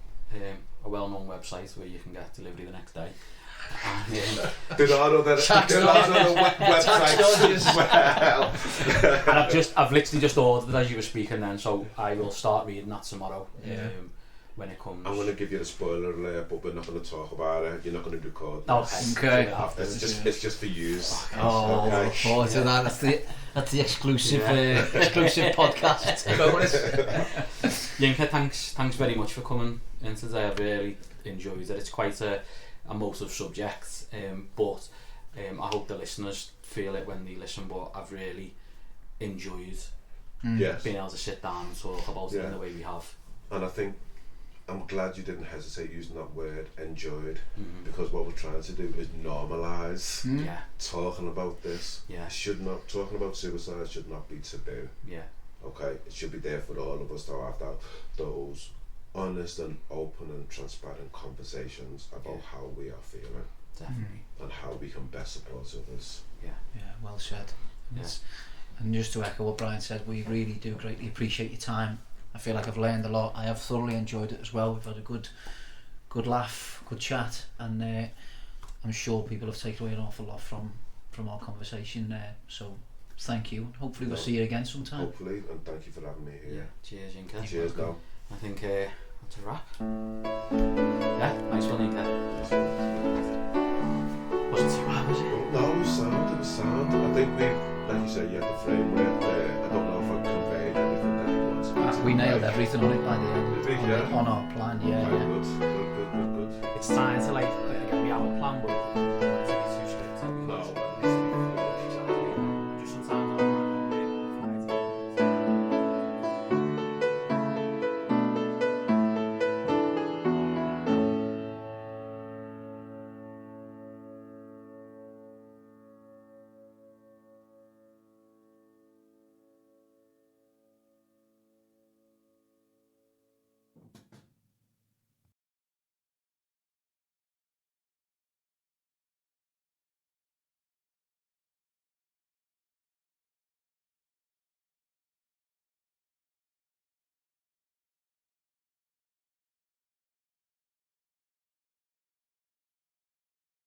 [SPEAKER 4] a well-known website where you can get delivery the next day. And,
[SPEAKER 5] There are other websites as well.
[SPEAKER 4] and I've literally just ordered it as you were speaking then, so I will start reading that tomorrow.
[SPEAKER 3] Yeah.
[SPEAKER 4] When it comes.
[SPEAKER 5] I'm going to give you the spoiler alert, but we're not going to talk about it. You're not going to record
[SPEAKER 4] Okay.
[SPEAKER 3] Okay.
[SPEAKER 5] It's just for use.
[SPEAKER 3] Oh,
[SPEAKER 5] Okay.
[SPEAKER 3] look forward to that. That's the exclusive exclusive podcast.
[SPEAKER 4] Yinka, thanks very much for coming in today. I've really enjoyed it. It's quite a emotive subject, but I hope the listeners feel it when they listen. But I've really enjoyed
[SPEAKER 5] Yes.
[SPEAKER 4] being able to sit down and talk about it in the way we have.
[SPEAKER 5] And I think I'm glad you didn't hesitate using that word, enjoyed,
[SPEAKER 4] Mm-hmm.
[SPEAKER 5] because what we're trying to do is normalise
[SPEAKER 4] Yeah,
[SPEAKER 5] talking about this.
[SPEAKER 4] yeah,
[SPEAKER 5] Talking about suicide should not be taboo.
[SPEAKER 4] yeah,
[SPEAKER 5] Okay, it should be there for all of us to have those honest and open and transparent conversations about how we are feeling
[SPEAKER 4] definitely.
[SPEAKER 5] and how we can best support others.
[SPEAKER 3] Yeah, well said.
[SPEAKER 4] Yeah.
[SPEAKER 3] And just to echo what Brian said, we really do greatly appreciate your time. I feel like I've learned a lot. I have thoroughly enjoyed it as well. We've had a good laugh, good chat, and I'm sure people have taken away an awful lot from our conversation there. So thank you. Hopefully we'll see you again sometime.
[SPEAKER 5] Hopefully, and thank you for having me here.
[SPEAKER 4] Cheers, Yinka.
[SPEAKER 5] Cheers now.
[SPEAKER 4] I think that's a wrap. Yeah, nice one, Yinka. Wasn't too bad, was it?
[SPEAKER 5] No, it was sound. I think like you said, you had the framework there. I don't know if I conveyed everything that you wanted.
[SPEAKER 3] We nailed everything on it by the end.
[SPEAKER 5] Did we? Yeah.
[SPEAKER 3] On our plan, yeah.
[SPEAKER 5] Good.
[SPEAKER 4] It's time to like get me out of plan, but